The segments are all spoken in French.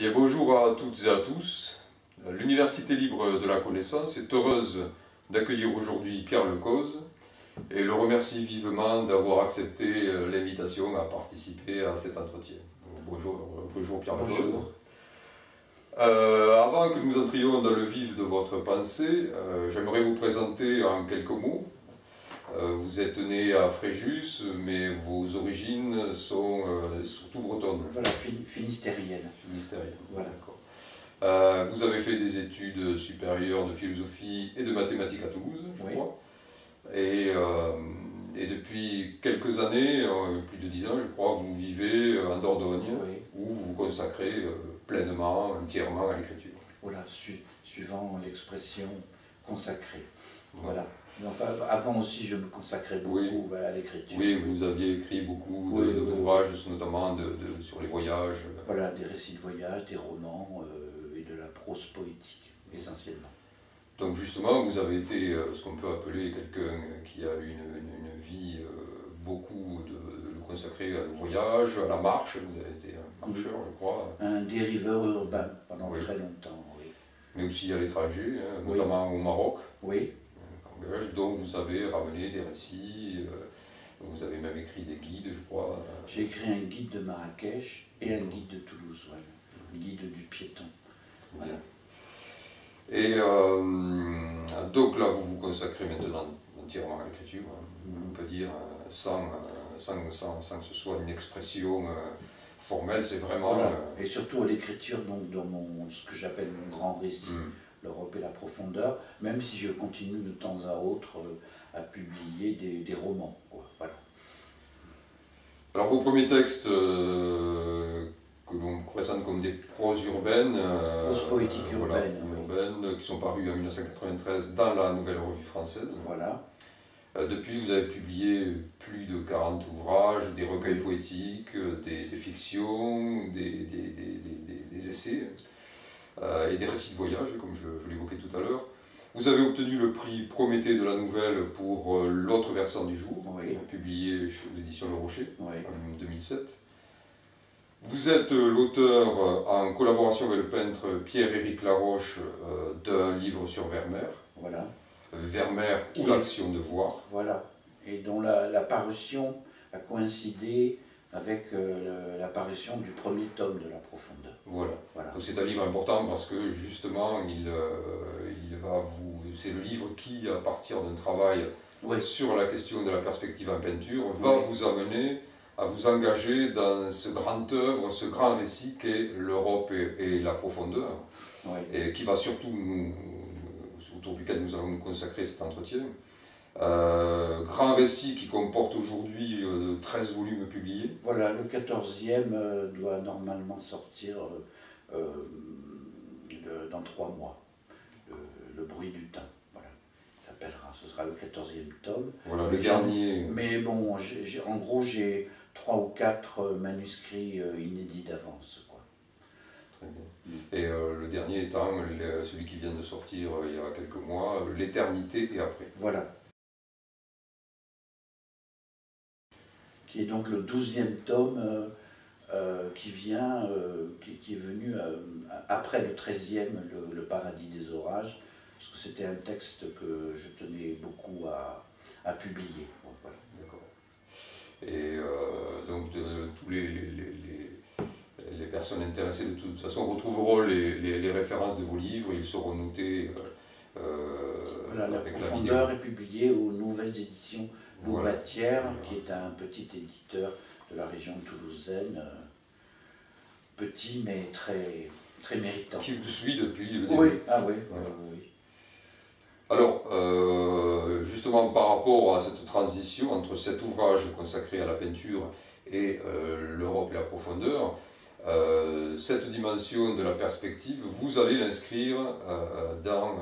Bien, bonjour à toutes et à tous. L'Université libre de la connaissance est heureuse d'accueillir aujourd'hui Pierre Lecause et le remercie vivement d'avoir accepté l'invitation à participer à cet entretien. Bonjour Pierre Lecause. Bonjour. Avant que nous entrions dans le vif de votre pensée, j'aimerais vous présenter en quelques mots. Vous êtes né à Fréjus, mais vos origines sont surtout bretonnes. Voilà, finistérienne. Finistériennes. Voilà. Vous avez fait des études supérieures de philosophie et de mathématiques à Toulouse, je crois. Et depuis quelques années, plus de 10 ans, je crois, vous vivez en Dordogne, où vous vous consacrez pleinement, entièrement à l'écriture. Voilà, suivant l'expression consacrée. Voilà. Enfin, avant aussi, je me consacrais beaucoup à l'écriture. Oui, vous aviez écrit beaucoup d'ouvrages, notamment sur les voyages. Voilà, des récits de voyage, des romans et de la prose poétique, essentiellement. Donc justement, vous avez été ce qu'on peut appeler quelqu'un qui a une vie beaucoup consacrée au voyage, à la marche. Vous avez été un marcheur, je crois. Un dériveur urbain pendant très longtemps, oui. Mais aussi à l'étranger, notamment au Maroc. Oui. Dont vous avez ramené des récits, vous avez même écrit des guides, je crois. J'ai écrit un guide de Marrakech et un guide de Toulouse, un guide du piéton. Voilà. Et donc là, vous vous consacrez maintenant entièrement à l'écriture, on peut dire, sans que ce soit une expression formelle, c'est vraiment... Voilà. Et surtout à l'écriture, donc dans ce que j'appelle mon grand récit. L'Europe et la profondeur, même si je continue de temps à autre à publier des romans. Voilà. Alors vos premiers textes que l'on présente comme des proses urbaines, prose poétique urbaine, urbaines, qui sont parues en 1993 dans la Nouvelle Revue Française. Voilà. Depuis, vous avez publié plus de 40 ouvrages, des recueils poétiques, des fictions, des essais. Et des récits de voyage, comme je l'évoquais tout à l'heure. Vous avez obtenu le prix Prométhée de la Nouvelle pour L'autre versant du jour, publié aux éditions Le Rocher en 2007. Vous êtes l'auteur, en collaboration avec le peintre Pierre-Éric Laroche, d'un livre sur Vermeer. Voilà. Vermeer ou l'action de voir. Voilà. Et dont la parution a coïncidé avec la parution du premier tome de La Profondeur. Voilà. Donc c'est un livre important parce que justement, c'est le livre qui, à partir d'un travail sur la question de la perspective en peinture, va vous amener à vous engager dans ce grand œuvre, ce grand récit qu'est l'Europe et la profondeur, et qui va surtout autour duquel nous allons nous consacrer cet entretien. Grand récit qui comporte aujourd'hui 13 volumes publiés. Voilà, le 14e doit normalement sortir dans 3 mois. Le bruit du temps, voilà. Ce sera le 14e tome. Voilà, le dernier. Mais bon, en gros, j'ai 3 ou 4 manuscrits inédits d'avance. Très bien. Et le dernier étant celui qui vient de sortir il y a quelques mois, L'éternité et après. Voilà. Qui est donc le 12e tome qui est venu après le 13e, le paradis des orages, parce que c'était un texte que je tenais beaucoup à publier. Donc, voilà. D'accord. Et donc tous les personnes intéressées de toute façon retrouveront les références de vos livres, ils seront notés. Voilà, La Profondeur est publiée aux Nouvelles Éditions Loubatière, qui est un petit éditeur de la région toulousaine, petit mais très méritant. Qui vous suit depuis le début. Oui, oui. Alors, justement par rapport à cette transition entre cet ouvrage consacré à la peinture et l'Europe et la profondeur, cette dimension de la perspective, vous allez l'inscrire dans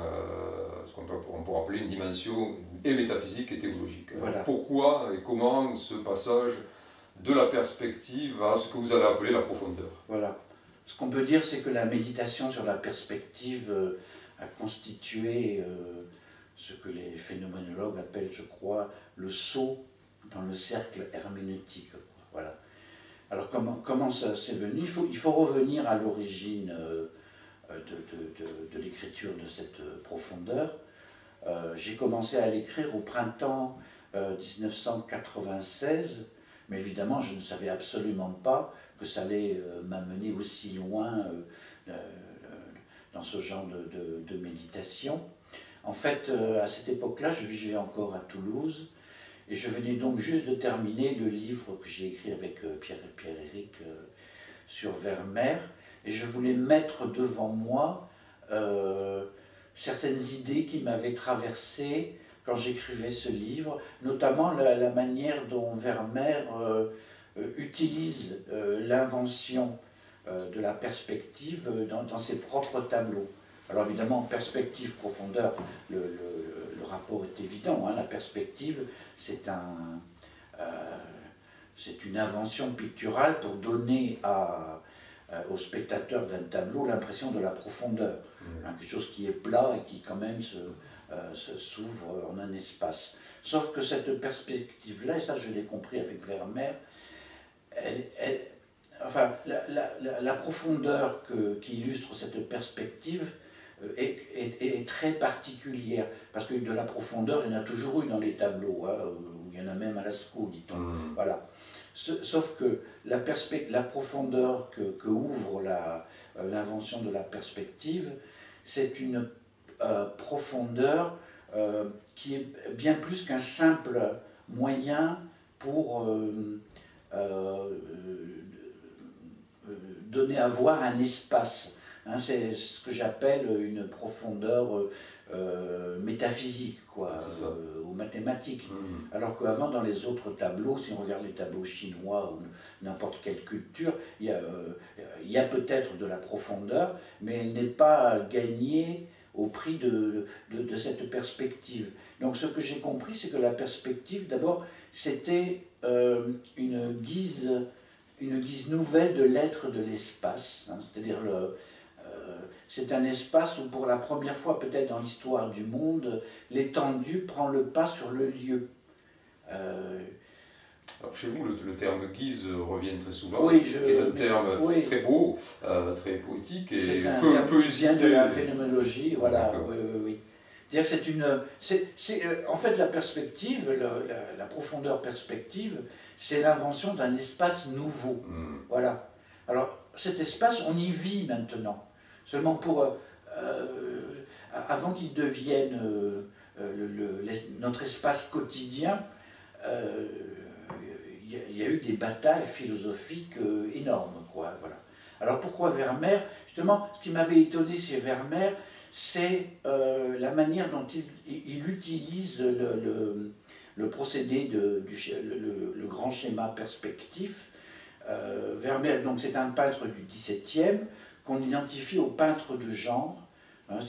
ce qu'on pourrait appeler une dimension et métaphysique et théologique. Voilà. Pourquoi et comment ce passage de la perspective à ce que vous allez appeler la profondeur? Voilà. Ce qu'on peut dire, c'est que la méditation sur la perspective a constitué ce que les phénoménologues appellent, je crois, le saut dans le cercle herméneutique. Voilà. Alors comment ça s'est venu? Il faut revenir à l'origine de l'écriture de cette profondeur. J'ai commencé à l'écrire au printemps 1996, mais évidemment je ne savais absolument pas que ça allait m'amener aussi loin dans ce genre de méditation. En fait, à cette époque-là, je vivais encore à Toulouse, et je venais donc juste de terminer le livre que j'ai écrit avec Pierre-Éric sur Vermeer, et je voulais mettre devant moi certaines idées qui m'avaient traversé quand j'écrivais ce livre, notamment la manière dont Vermeer utilise l'invention de la perspective dans ses propres tableaux. Alors évidemment, perspective, profondeur, le rapport est évident, hein. La perspective, c'est une invention picturale pour donner au spectateur d'un tableau l'impression de la profondeur, hein, quelque chose qui est plat et qui quand même s'ouvre en un espace. Sauf que cette perspective-là, et ça je l'ai compris avec Vermeer, enfin, la profondeur qui illustre cette perspective est très particulière, parce que de la profondeur, il y en a toujours eu dans les tableaux, hein, il y en a même à Lascaux, dit-on. Voilà. Sauf que la profondeur que ouvre l'invention de la perspective, c'est une profondeur qui est bien plus qu'un simple moyen pour donner à voir un espace. Hein, c'est ce que j'appelle une profondeur métaphysique, quoi, ou mathématique. Alors qu'avant, dans les autres tableaux, si on regarde les tableaux chinois ou n'importe quelle culture, il y a peut-être de la profondeur, mais elle n'est pas gagnée au prix de cette perspective. Donc ce que j'ai compris, c'est que la perspective, d'abord, c'était une guise nouvelle de l'être de l'espace, hein, c'est-à-dire c'est un espace où pour la première fois peut-être dans l'histoire du monde, l'étendue prend le pas sur le lieu. Alors chez vous, le terme guise revient très souvent, oui, qui est un terme très beau, très poétique et c'est un terme qui vient de la phénoménologie, voilà. Oui. En fait, la perspective, la profondeur perspective, c'est l'invention d'un espace nouveau. Voilà. Alors, cet espace, on y vit maintenant. Seulement avant qu'il devienne notre espace quotidien, il y a eu des batailles philosophiques énormes, quoi. Voilà. Alors pourquoi Vermeer? Justement, ce qui m'avait étonné chez Vermeer, c'est la manière dont il utilise le procédé, le grand schéma perspectif. Vermeer, donc c'est un peintre du XVIIe qu'on identifie au peintre de genre. Hein,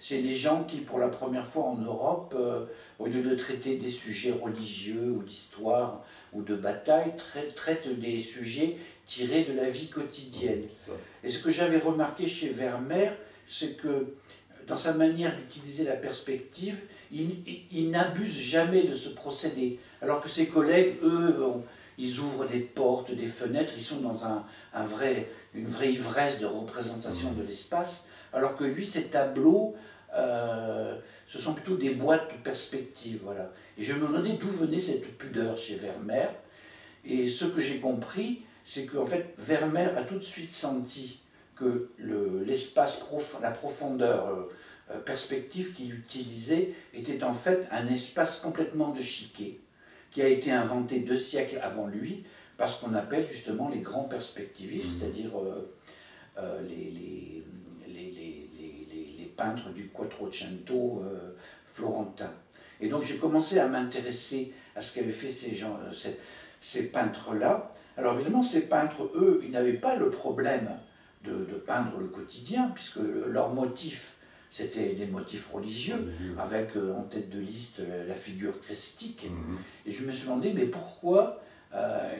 c'est les gens qui, pour la première fois en Europe, au lieu de traiter des sujets religieux ou d'histoire ou de bataille, traitent des sujets tirés de la vie quotidienne. Et ce que j'avais remarqué chez Vermeer, c'est que dans sa manière d'utiliser la perspective, il n'abuse jamais de ce procédé. Alors que ses collègues, eux, ils ouvrent des portes, des fenêtres, ils sont dans une vraie ivresse de représentation de l'espace, alors que lui, ses tableaux, ce sont plutôt des boîtes de perspective. Voilà. Et je me demandais d'où venait cette pudeur chez Vermeer. Et ce que j'ai compris, c'est qu'en fait, Vermeer a tout de suite senti que l'espace profond, la profondeur perspective qu'il utilisait était en fait un espace complètement de chiquet, qui a été inventé 2 siècles avant lui, parce qu'on appelle justement les grands perspectivistes, c'est-à-dire les peintres du Quattrocento florentin. Et donc j'ai commencé à m'intéresser à ce qu'avaient fait ces peintres-là. Alors évidemment, ces peintres, eux, ils n'avaient pas le problème de peindre le quotidien, puisque leurs motifs, c'était des motifs religieux, avec en tête de liste la figure christique. Et je me suis demandé, mais pourquoi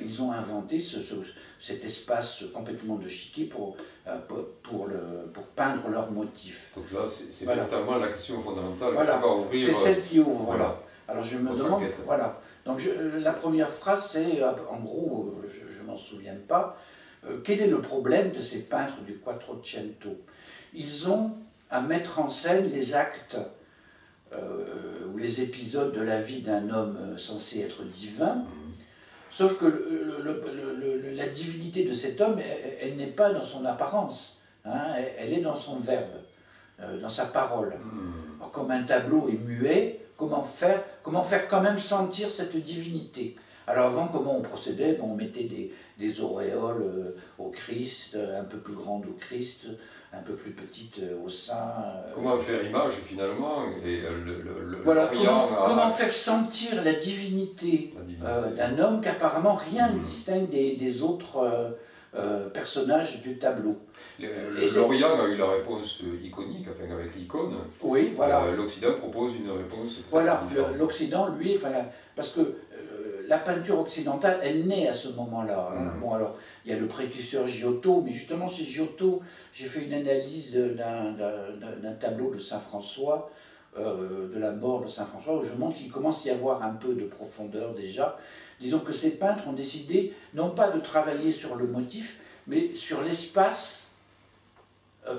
ils ont inventé cet espace complètement de chiquet pour peindre leurs motifs. Donc là, c'est véritablement la question fondamentale voilà. qui va ouvrir... C'est celle qui ouvre, voilà. Alors je me demande, voilà. Donc la première phrase, c'est, en gros, je me n'en souviens pas. Quel est le problème de ces peintres du Quattrocento? Ils ont à mettre en scène les actes ou les épisodes de la vie d'un homme censé être divin, sauf que la divinité de cet homme, elle n'est pas dans son apparence, hein, elle est dans son verbe, dans sa parole. Alors, comme un tableau est muet, comment faire quand même sentir cette divinité? Alors avant, comment on procédait? On mettait des auréoles au Christ, un peu plus grandes au Christ, un peu plus petites au sein. Comment faire image finalement et voilà, comment faire sentir la divinité, d'un homme qu'apparemment rien ne distingue des autres personnages du tableau. L'Orient a eu la réponse iconique, enfin avec l'icône. Oui, voilà. L'Occident propose une réponse. Voilà, l'Occident, lui, parce que la peinture occidentale, elle naît à ce moment-là. Hein. Bon, alors, il y a le précurseur Giotto, mais justement, chez Giotto, j'ai fait une analyse d'un tableau de Saint-François, de la mort de Saint-François, où je montre qu'il commence à y avoir un peu de profondeur déjà. Disons que ces peintres ont décidé, non pas de travailler sur le motif, mais sur l'espace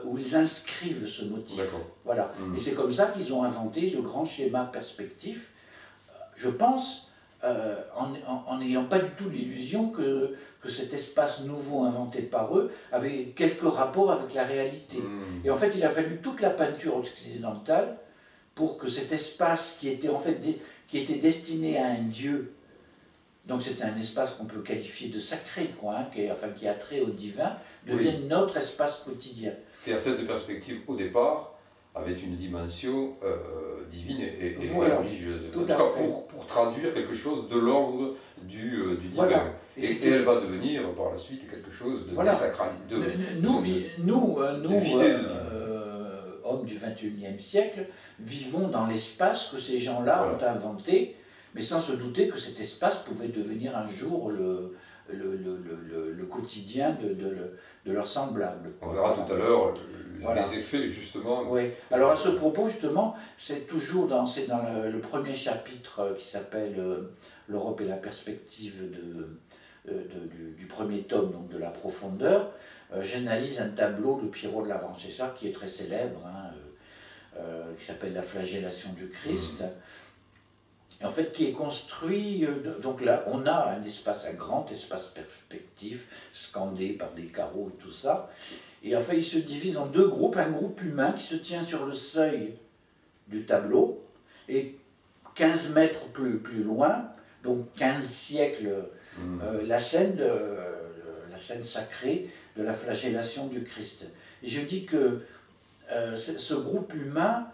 où ils inscrivent ce motif. Voilà. Et c'est comme ça qu'ils ont inventé le grand schéma perspectif. Je pense, en n'ayant pas du tout l'illusion que cet espace nouveau inventé par eux avait quelques rapports avec la réalité. Et en fait, il a fallu toute la peinture occidentale pour que cet espace qui était en fait qui était destiné à un dieu, donc c'était un espace qu'on peut qualifier de sacré, quoi, hein, qui a trait au divin, devienne notre espace quotidien. Et à cette perspective, au départ, avait une dimension divine et voilà, religieuse. En tout cas, pour traduire quelque chose de l'ordre du divin. Voilà. Et elle va devenir par la suite quelque chose de désacralisé. Nous, hommes du XXIe siècle, vivons dans l'espace que ces gens-là ont inventé, mais sans se douter que cet espace pouvait devenir un jour le quotidien de leurs semblables. On verra tout à l'heure les effets, justement. Oui. Alors à ce propos, justement, c'est toujours dans le premier chapitre qui s'appelle L'Europe et la perspective du premier tome, donc de la profondeur. J'analyse un tableau de Piero de la Francesca qui est très célèbre, hein, qui s'appelle La flagellation du Christ. En fait, qui est construit, donc là, on a un grand espace perspectif, scandé par des carreaux et tout ça. Et en fait, il se divise en deux groupes, un groupe humain qui se tient sur le seuil du tableau, et 15 mètres plus loin, donc 15 siècles, la scène sacrée de la flagellation du Christ. Et je dis que ce groupe humain,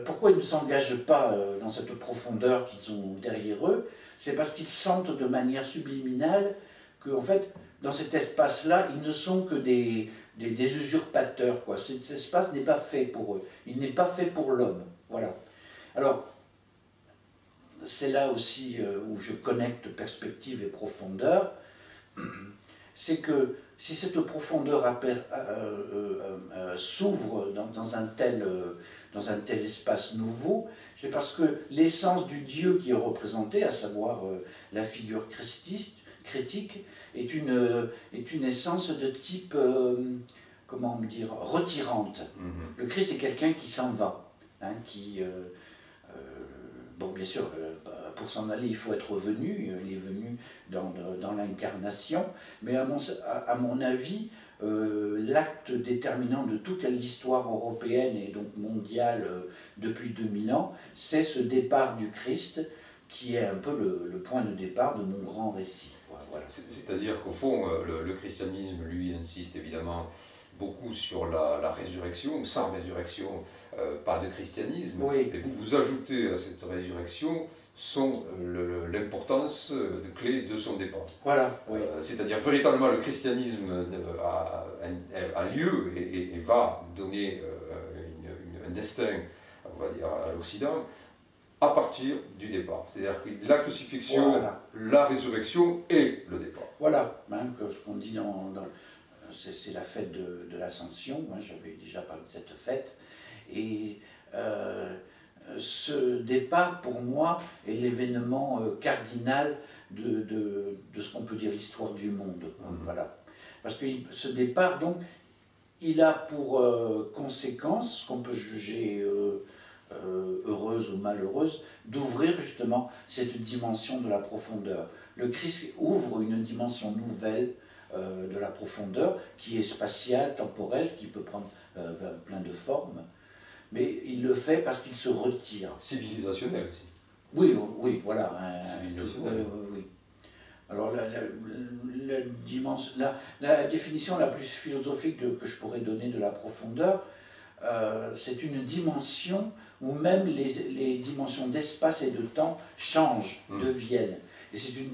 pourquoi ils ne s'engagent pas dans cette profondeur qu'ils ont derrière eux? C'est parce qu'ils sentent de manière subliminale que, en fait, dans cet espace-là, ils ne sont que des usurpateurs, quoi. Cet espace n'est pas fait pour eux. Il n'est pas fait pour l'homme. Voilà. Alors, c'est là aussi où je connecte perspective et profondeur. C'est que si cette profondeur s'ouvre dans un tel espace nouveau, c'est parce que l'essence du Dieu qui est représenté, à savoir la figure critique, est une essence de type, comment dire, retirante. Le Christ est quelqu'un qui s'en va, hein, bon, bien sûr, pour s'en aller, il faut être venu, il est venu dans l'incarnation, mais à mon avis, l'acte déterminant de toute l'histoire européenne et donc mondiale depuis 2000 ans, c'est ce départ du Christ qui est un peu le point de départ de mon grand récit. Voilà. C'est-à-dire qu'au fond, le christianisme, lui, insiste évidemment beaucoup sur la résurrection. Sans résurrection, pas de christianisme. Oui. Et vous ajoutez à cette résurrection l'importance clé de son départ. Voilà. Oui. C'est-à-dire véritablement le christianisme a lieu et va donner un destin, on va dire, à l'Occident à partir du départ. C'est-à-dire que la crucifixion, voilà, la résurrection et le départ. Voilà, même que ce qu'on dit c'est la fête de l'Ascension, hein, j'avais déjà parlé de cette fête, et ce départ pour moi est l'événement cardinal de ce qu'on peut dire l'histoire du monde. Voilà. Parce que ce départ, donc, il a pour conséquence, qu'on peut juger heureuse ou malheureuse, d'ouvrir justement cette dimension de la profondeur. Le Christ ouvre une dimension nouvelle de la profondeur, qui est spatiale, temporelle, qui peut prendre plein de formes, mais il le fait parce qu'il se retire. Civilisationnel aussi. Oui, oui, voilà. Civilisationnel. Oui. Alors la définition la plus philosophique que je pourrais donner de la profondeur, c'est une dimension où même les dimensions d'espace et de temps changent, deviennent. Et c'est une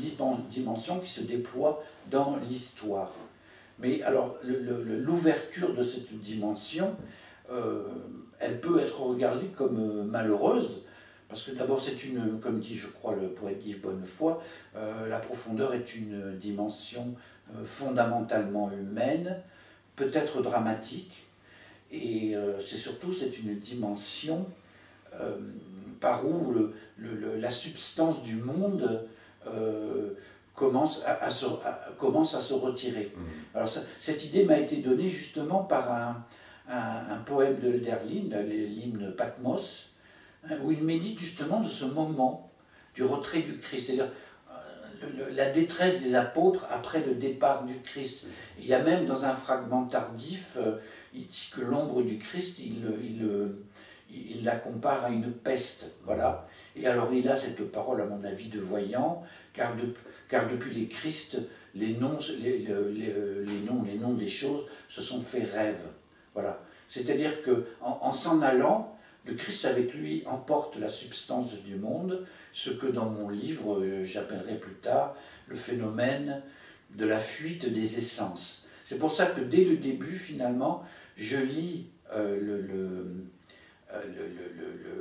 dimension qui se déploie dans l'histoire. Mais alors, l'ouverture de cette dimension, elle peut être regardée comme malheureuse, parce que d'abord, c'est comme dit, je crois, le poète Yves Bonnefoy, la profondeur est une dimension fondamentalement humaine, peut-être dramatique, et c'est une dimension par où la substance du monde commence à se retirer. Alors cette idée m'a été donnée justement par un poème de Hölderlin, l'hymne Patmos, où il médite justement de ce moment du retrait du Christ, c'est-à-dire la détresse des apôtres après le départ du Christ. Il y a même dans un fragment tardif, il dit que l'ombre du Christ, il la compare à une peste. Voilà. Et alors il a cette parole, à mon avis, de voyant, car depuis les Christ, les noms des choses se sont fait rêve. Voilà. C'est-à-dire qu'en s'en allant, le Christ avec lui emporte la substance du monde, ce que dans mon livre j'appellerai plus tard le phénomène de la fuite des essences. C'est pour ça que dès le début, finalement, je lis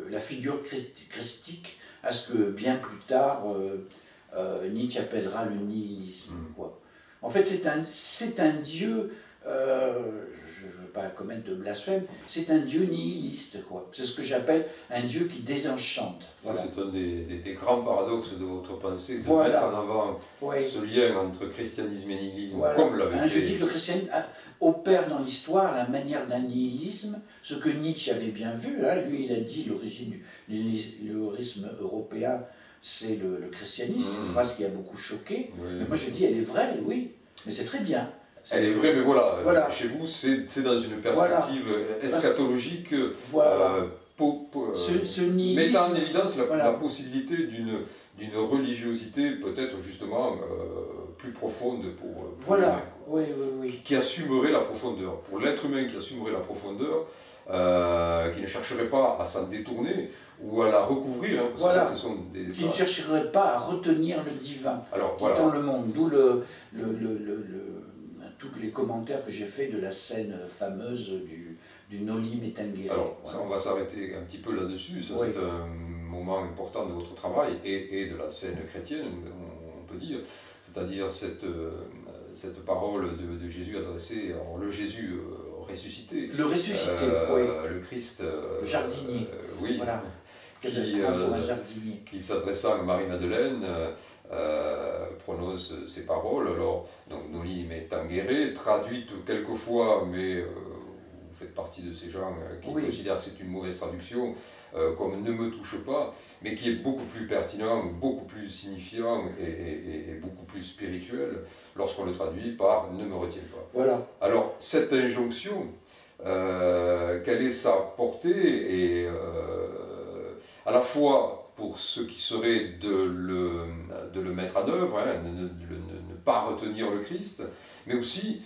la figure christique à ce que bien plus tard Nietzsche appellera le nihilisme. Quoi. En fait, c'est un Dieu, je ne veux pas commettre de blasphème, c'est un Dieu nihiliste. C'est ce que j'appelle un Dieu qui désenchante. Voilà. Ça, c'est un des grands paradoxes de votre pensée, de voilà. mettre en avant ce lien entre christianisme et nihilisme, voilà. comme l'avait fait. Je dis que le christianisme opère dans l'histoire à la manière d'un nihilisme, ce que Nietzsche avait bien vu. Lui, il a dit l'origine du nihilisme européen, c'est le christianisme, une phrase qui a beaucoup choqué. Oui. Mais moi je dis, elle est vraie, oui, mais c'est très bien. Elle est vraie, mais voilà. Chez vous, c'est dans une perspective eschatologique, mettant en évidence la possibilité d'une religiosité peut-être justement plus profonde pour l'humain, qui assumerait la profondeur. Pour l'être humain qui assumerait la profondeur, qui ne chercherait pas à s'en détourner ou à la recouvrir, parce que ça, ce sont qui ne chercherait pas à retenir le divin dans le monde. D'où tous les commentaires que j'ai faits de la scène fameuse du Noli Me Tangere. Alors, ça, on va s'arrêter un petit peu là-dessus. Ça, c'est un moment important de votre travail et de la scène chrétienne, on peut dire. C'est-à-dire cette parole de Jésus adressée, alors le Jésus ressuscité. Le ressuscité, le Christ jardinier. Oui. Voilà. Qui s'adressant à Marie-Madeleine prononce ces paroles. Alors, donc Noli Me Tangere, traduite quelquefois, mais vous faites partie de ces gens qui considèrent que c'est une mauvaise traduction, comme ne me touche pas, mais qui est beaucoup plus pertinent, beaucoup plus signifiant et beaucoup plus spirituel lorsqu'on le traduit par ne me retiens pas. Voilà. Alors, cette injonction, quelle est sa portée et à la fois pour ce qui serait de le mettre en œuvre, ne pas retenir le Christ, mais aussi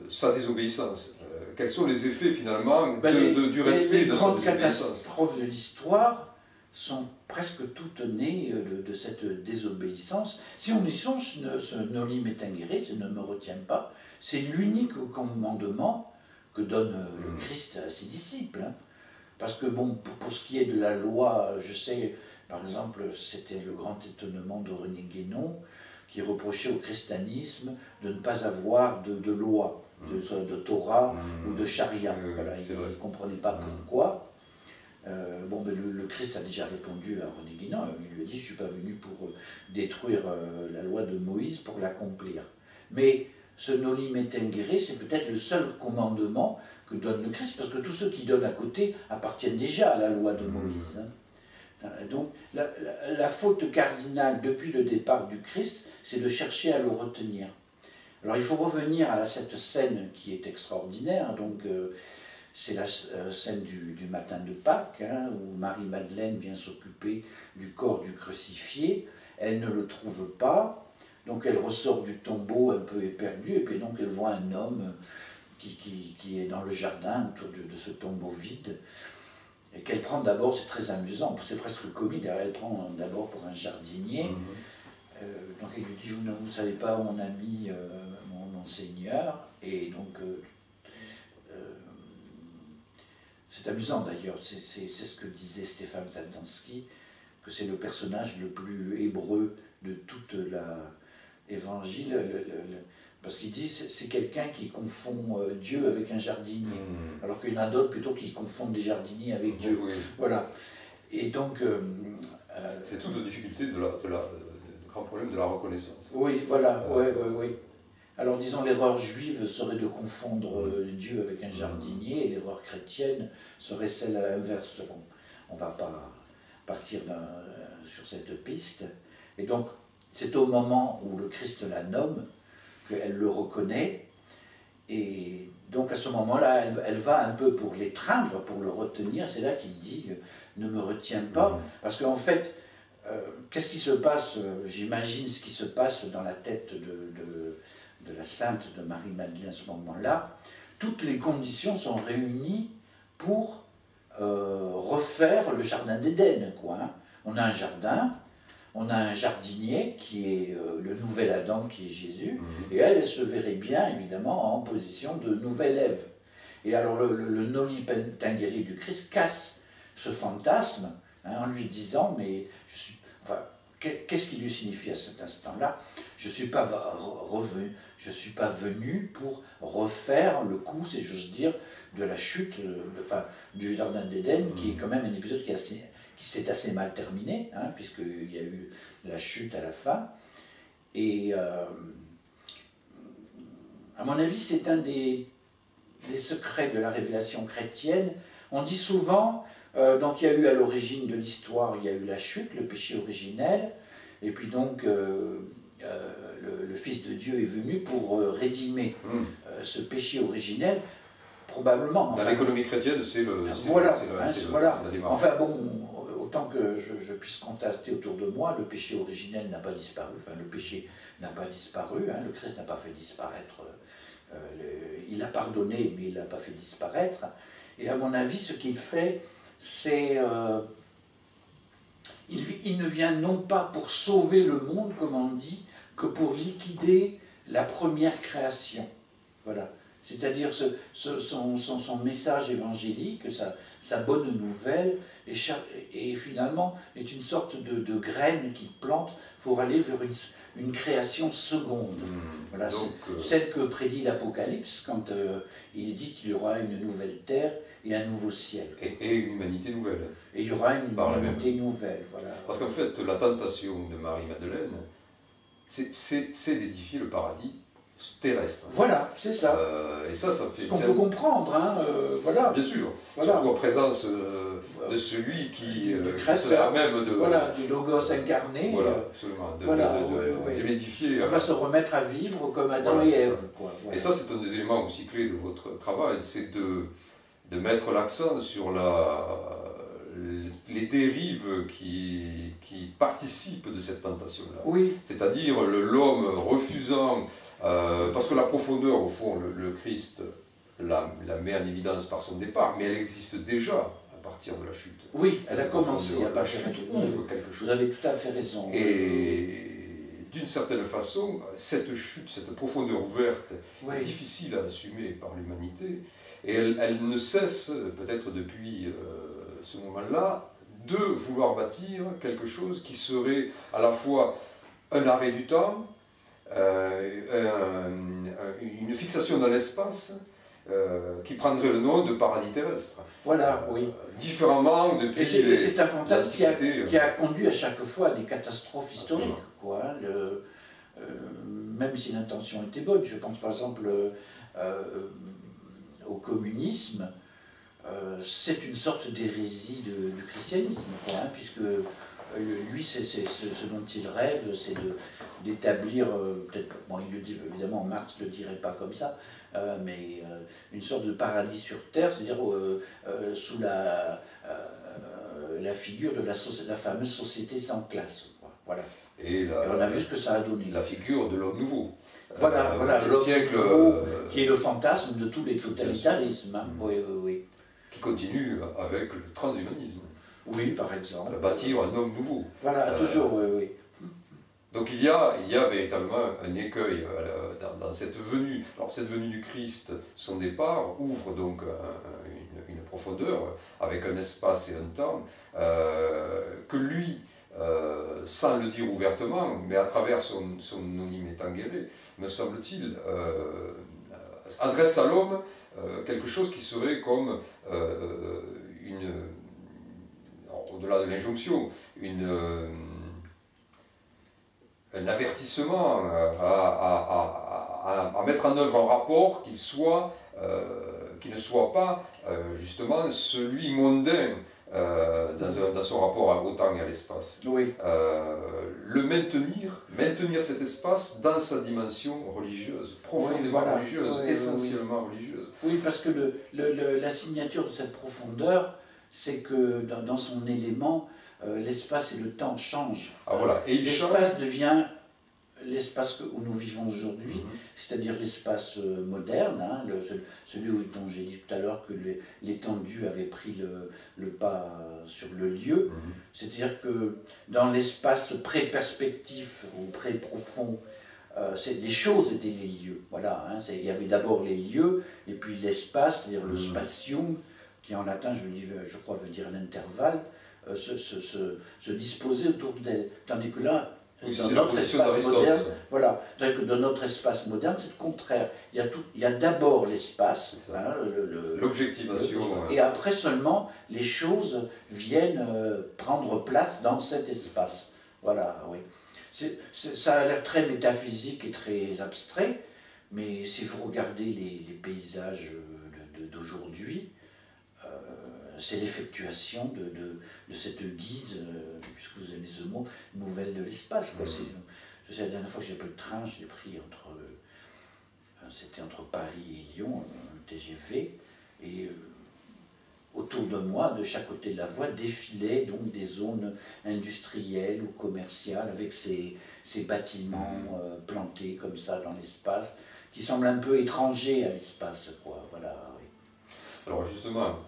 sa désobéissance. Quels sont les effets finalement du respect de sa désobéissance ? Les grandes catastrophes de l'histoire sont presque toutes nées de cette désobéissance. Si on y songe, ce Noli Me Tangere, ce ne me retiens pas, c'est l'unique commandement que donne le Christ à ses disciples. Parce que bon, pour ce qui est de la loi, je sais, par exemple, c'était le grand étonnement de René Guénon, qui reprochait au christianisme de ne pas avoir de loi, de Torah ou de charia. Voilà, il ne comprenait pas pourquoi. Bon, ben, le Christ a déjà répondu à René Guénon. Il lui a dit, je ne suis pas venu pour détruire la loi de Moïse, pour l'accomplir. Mais ce noli me tangere, c'est peut-être le seul commandement que donne le Christ, parce que tous ceux qui donnent à côté appartiennent déjà à la loi de Moïse. Hein. Donc la faute cardinale depuis le départ du Christ, c'est de chercher à le retenir. Alors il faut revenir à cette scène qui est extraordinaire, donc c'est la scène du matin de Pâques, hein, où Marie-Madeleine vient s'occuper du corps du crucifié, elle ne le trouve pas, donc elle ressort du tombeau un peu éperdue, et puis donc elle voit un homme qui est dans le jardin autour de ce tombeau vide, et qu'elle prend d'abord, c'est très amusant, c'est presque comique, elle prend d'abord pour un jardinier, donc elle lui dit, vous ne savez pas où on a mis mon Seigneur, et donc c'est amusant d'ailleurs, c'est ce que disait Stéphane Zadensky, que c'est le personnage le plus hébreu de toute l'évangile, parce qu'il dit c'est quelqu'un qui confond Dieu avec un jardinier, alors qu'il y en a d'autres plutôt qui confondent des jardiniers avec Dieu. Oui. Voilà. Et donc... c'est toute la difficulté du grand problème de la reconnaissance. Oui, voilà, oui. Alors disons, l'erreur juive serait de confondre Dieu avec un jardinier, et l'erreur chrétienne serait celle inverse. Bon, on ne va pas partir sur cette piste. Et donc, c'est au moment où le Christ la nomme qu'elle le reconnaît, et donc à ce moment-là, elle va un peu pour l'étreindre, pour le retenir. C'est là qu'il dit « ne me retiens pas », parce qu'en fait, qu'est-ce qui se passe, j'imagine ce qui se passe dans la tête de la sainte de Marie-Madeleine à ce moment-là, toutes les conditions sont réunies pour refaire le jardin d'Éden, quoi. Hein. On a un jardin, on a un jardinier qui est le nouvel Adam, qui est Jésus, et elle se verrait bien, évidemment, en position de nouvelle Ève. Et alors le noli tangere du Christ casse ce fantasme, hein, en lui disant, mais je suis... Enfin, qu'est-ce qui lui signifie à cet instant-là? Je ne suis pas revenu, je ne suis pas venu pour refaire le coup, si j'ose dire, de la chute, du jardin d'Éden, qui est quand même un épisode qui s'est assez mal terminé, hein, puisqu'il y a eu la chute à la fin. Et à mon avis, c'est un des secrets de la révélation chrétienne. On dit souvent... donc il y a eu à l'origine de l'histoire, il y a eu la chute, le péché originel, et puis donc le Fils de Dieu est venu pour rédimer ce péché originel, probablement. Enfin, dans l'économie chrétienne, c'est la démarche. Enfin bon, autant que je puisse constater autour de moi, le péché originel n'a pas disparu, enfin le péché n'a pas disparu, hein, le Christ n'a pas fait disparaître, il a pardonné, mais il ne l'a pas fait disparaître, et à mon avis, ce qu'il fait, c'est il ne vient non pas pour sauver le monde, comme on dit, que pour liquider la première création. Voilà. C'est-à-dire son message évangélique, sa bonne nouvelle, et finalement est une sorte de graine qu'il plante pour aller vers une création seconde. Voilà, donc, celle que prédit l'Apocalypse quand il dit qu'il y aura une nouvelle terre et un nouveau ciel. Et une humanité nouvelle. Et il y aura une humanité nouvelle. Voilà. Parce qu'en fait, la tentation de Marie-Madeleine, c'est d'édifier le paradis terrestre. Voilà, c'est ça. Et ça fait... Ce qu'on peut comprendre, hein, voilà. Bien sûr, voilà. Surtout en présence de celui qui sera même de... Voilà, du Logos incarné. Voilà, absolument. De l'édifier. On va se remettre à vivre comme Adam et Ève. Et ça, c'est un des éléments aussi clés de votre travail, c'est de mettre l'accent sur les dérives qui participent de cette tentation-là. Oui. C'est-à-dire l'homme refusant, parce que la profondeur, au fond, le Christ la met en évidence par son départ, mais elle existe déjà à partir de la chute. Oui, elle a commencé à la chute ouvre quelque chose. Vous avez tout à fait raison. Et d'une certaine façon, cette chute, cette profondeur ouverte, est difficile à assumer par l'humanité, et elle ne cesse, peut-être depuis ce moment-là, de vouloir bâtir quelque chose qui serait à la fois un arrêt du temps, une fixation dans l'espace, qui prendrait le nom de paradis terrestre. Voilà, oui. Différemment depuis et c'est un fantasme qui a l'Antiquité. conduit à chaque fois à des catastrophes historiques, quoi. Même si l'intention était bonne, je pense par exemple au communisme, c'est une sorte d'hérésie du christianisme, quoi, hein, puisque lui, ce dont il rêve, c'est d'établir, peut-être, bon, il le dit, évidemment, Marx ne le dirait pas comme ça, mais une sorte de paradis sur terre, c'est-à-dire sous la figure de la fameuse société sans classe, quoi. Voilà. Et on a vu ce que ça a donné. La figure de l'homme nouveau. Voilà, l'homme siècle, nouveau, qui est le fantasme de tous les totalitarismes. Hein. Oui, oui, oui. Qui continue avec le transhumanisme. Oui, par exemple. Bâtir un homme nouveau. Voilà, toujours, oui, oui. Donc il y a véritablement un écueil dans cette venue. Alors cette venue du Christ, son départ, ouvre donc une profondeur avec un espace et un temps que lui, sans le dire ouvertement, mais à travers son anonyme étanguéré, me semble-t-il, adresse à l'homme quelque chose qui serait comme au-delà de l'injonction, un avertissement à mettre en œuvre un rapport qui ne soit pas justement celui mondain dans son rapport au temps et à l'espace. Oui. Maintenir cet espace dans sa dimension religieuse, profondément religieuse, essentiellement religieuse. Oui, parce que la signature de cette profondeur, c'est que dans son élément, l'espace et le temps changent. Ah, voilà. Et l'espace devient l'espace où nous vivons aujourd'hui, c'est-à-dire l'espace moderne, hein, celui dont j'ai dit tout à l'heure que l'étendue avait pris le pas sur le lieu. C'est-à-dire que dans l'espace pré-perspectif ou pré-profond, les choses étaient les lieux. Voilà, hein, il y avait d'abord les lieux, et puis l'espace, c'est-à-dire le spatium, qui en latin, je crois, veut dire l'intervalle, se disposer autour d'elle. Tandis que là, dans notre espace moderne, voilà, c'est-à-dire que dans notre espace moderne, c'est le contraire. Il y a d'abord l'espace, hein, l'objectivation, et après seulement les choses viennent prendre place dans cet espace. Voilà, oui. Ça a l'air très métaphysique et très abstrait, mais si vous regardez les paysages d'aujourd'hui, c'est l'effectuation de cette guise, puisque vous aimez ce mot, nouvelle de l'espace. Je sais, la dernière fois que j'ai pris le train, je l'ai pris c'était entre Paris et Lyon, un TGV, et autour de moi, de chaque côté de la voie, défilaient donc des zones industrielles ou commerciales avec ces bâtiments plantés comme ça dans l'espace, qui semblent un peu étrangers à l'espace, quoi. Voilà, oui. Alors justement,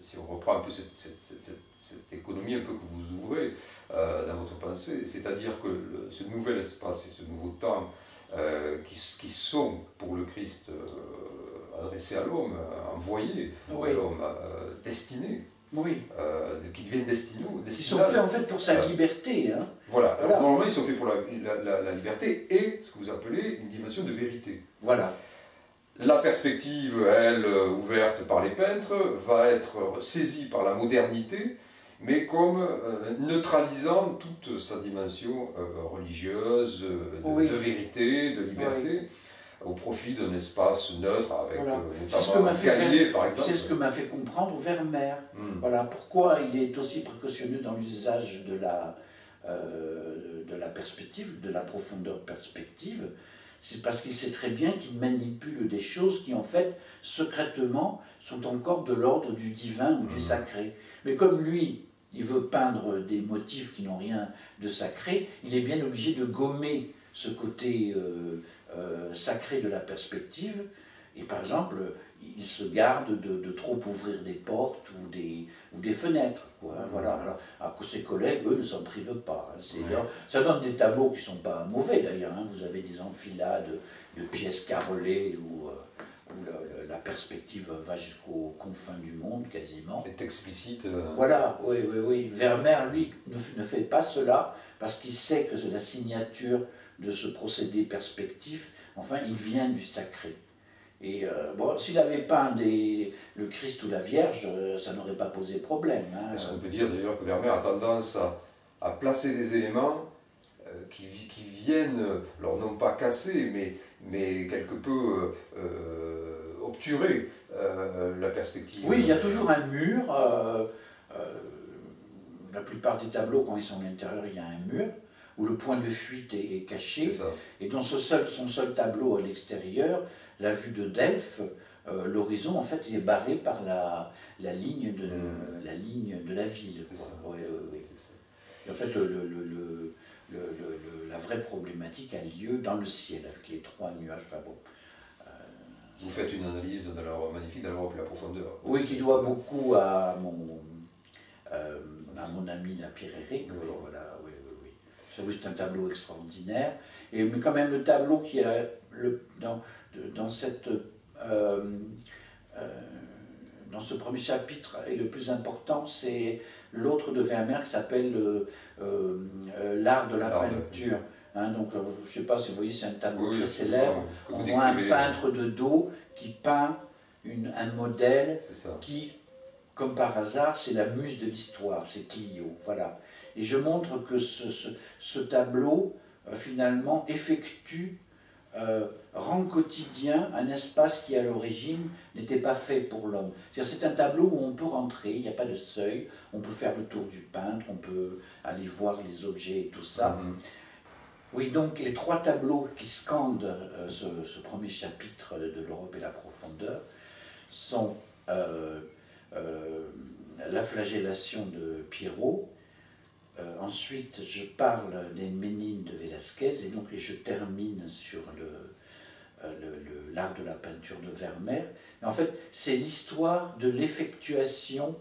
si on reprend un peu cette économie un peu que vous ouvrez dans votre pensée, c'est-à-dire que ce nouvel espace et ce nouveau temps qui sont pour le Christ adressés à l'homme, envoyés à l'homme, destinés, qui deviennent destinaux. Ils sont faits en fait pour sa liberté. Hein. Voilà. Alors, normalement ils sont faits pour la liberté et ce que vous appelez une dimension de vérité. Voilà. La perspective, elle, ouverte par les peintres, va être saisie par la modernité, mais comme neutralisant toute sa dimension religieuse, de vérité, de liberté, au profit d'un espace neutre avec notamment Galilée, par exemple. C'est ce que m'a fait comprendre Vermeer. Voilà, pourquoi il est aussi précautionneux dans l'usage de la perspective, de la profondeur perspective. C'est parce qu'il sait très bien qu'il manipule des choses qui, en fait, secrètement, sont encore de l'ordre du divin ou du sacré. Mais comme lui, il veut peindre des motifs qui n'ont rien de sacré, il est bien obligé de gommer ce côté sacré de la perspective. Et par exemple, il se garde de trop ouvrir des portes ou des fenêtres. Quoi, voilà. Alors que ses collègues, eux, ne s'en privent pas. Hein. Ça donne des tableaux qui ne sont pas mauvais d'ailleurs. Hein. Vous avez des enfilades de pièces carrelées où la perspective va jusqu'aux confins du monde quasiment. C'est explicite. Voilà, oui. Vermeer, lui, ne fait pas cela parce qu'il sait que la signature de ce procédé perspectif, enfin, il vient du sacré. Et bon, s'il avait peint le Christ ou la Vierge, ça n'aurait pas posé problème. Hein. Est-ce qu'on peut dire d'ailleurs que Vermeer a tendance à placer des éléments qui viennent, alors non pas casser, mais quelque peu obturer la perspective. Oui, il y a toujours un mur. La plupart des tableaux, quand ils sont à l'intérieur, il y a un mur où le point de fuite est caché. C'est ça. Et dans son seul tableau à l'extérieur, la vue de Delphes, l'horizon, en fait, il est barré par la ligne de la ville. C'est ça. Ouais, ouais. Et en fait, la vraie problématique a lieu dans le ciel, avec les 3 nuages. Enfin bon. Vous faites une analyse magnifique de l'Europe et la profondeur. Oui, qui doit beaucoup à mon ami Lapierre-Éric. Voilà, oui. C'est un tableau extraordinaire. Mais quand même, le tableau qui est dans ce premier chapitre est le plus important, c'est l'autre de Vermeer qui s'appelle L'art de la peinture. Hein, donc, je ne sais pas si vous voyez, c'est un tableau très célèbre. On voit un peintre de dos qui peint un modèle qui, comme par hasard, c'est la muse de l'histoire, c'est Clio. Voilà. Et je montre que ce tableau, finalement, rend quotidien un espace qui, à l'origine, n'était pas fait pour l'homme. C'est un tableau où on peut rentrer, il n'y a pas de seuil, on peut faire le tour du peintre, on peut aller voir les objets et tout ça. Oui, donc les 3 tableaux qui scandent ce premier chapitre de l'Europe et la profondeur sont la flagellation de Pierrot. Ensuite, je parle des Ménines de Velázquez et je termine sur l'art de la peinture de Vermeer. Et en fait, c'est l'histoire de l'effectuation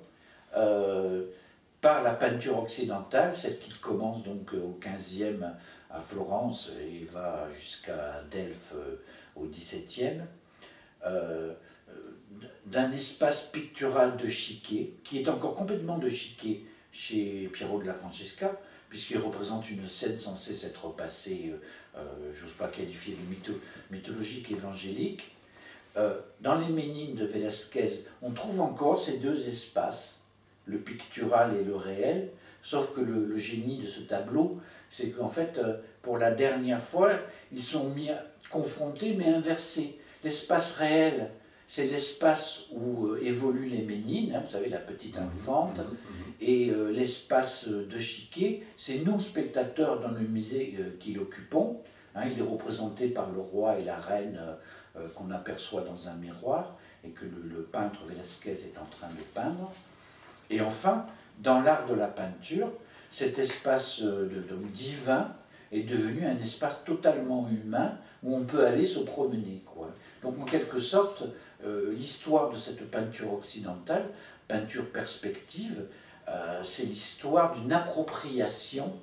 par la peinture occidentale, celle qui commence donc au XVe à Florence et va jusqu'à Delphes au XVIIe, d'un espace pictural de chiquet, qui est encore complètement de chiquet chez Piero de la Francesca, puisqu'il représente une scène censée s'être passée, j'ose pas qualifier de mythologique évangélique. Dans les Ménines de Velázquez, on trouve encore ces 2 espaces, le pictural et le réel, sauf que le génie de ce tableau, c'est qu'en fait, pour la dernière fois, ils sont confrontés mais inversés. L'espace réel, c'est l'espace où évoluent les Ménines, hein, vous savez, la petite infante, et l'espace de chiquet, c'est nous, spectateurs, dans le musée qui l'occupons. Hein, il est représenté par le roi et la reine qu'on aperçoit dans un miroir, et que le peintre Velázquez est en train de peindre. Et enfin, dans l'art de la peinture, cet espace divin est devenu un espace totalement humain où on peut aller se promener, quoi. Donc en quelque sorte, l'histoire de cette peinture occidentale, peinture perspective, c'est l'histoire d'une appropriation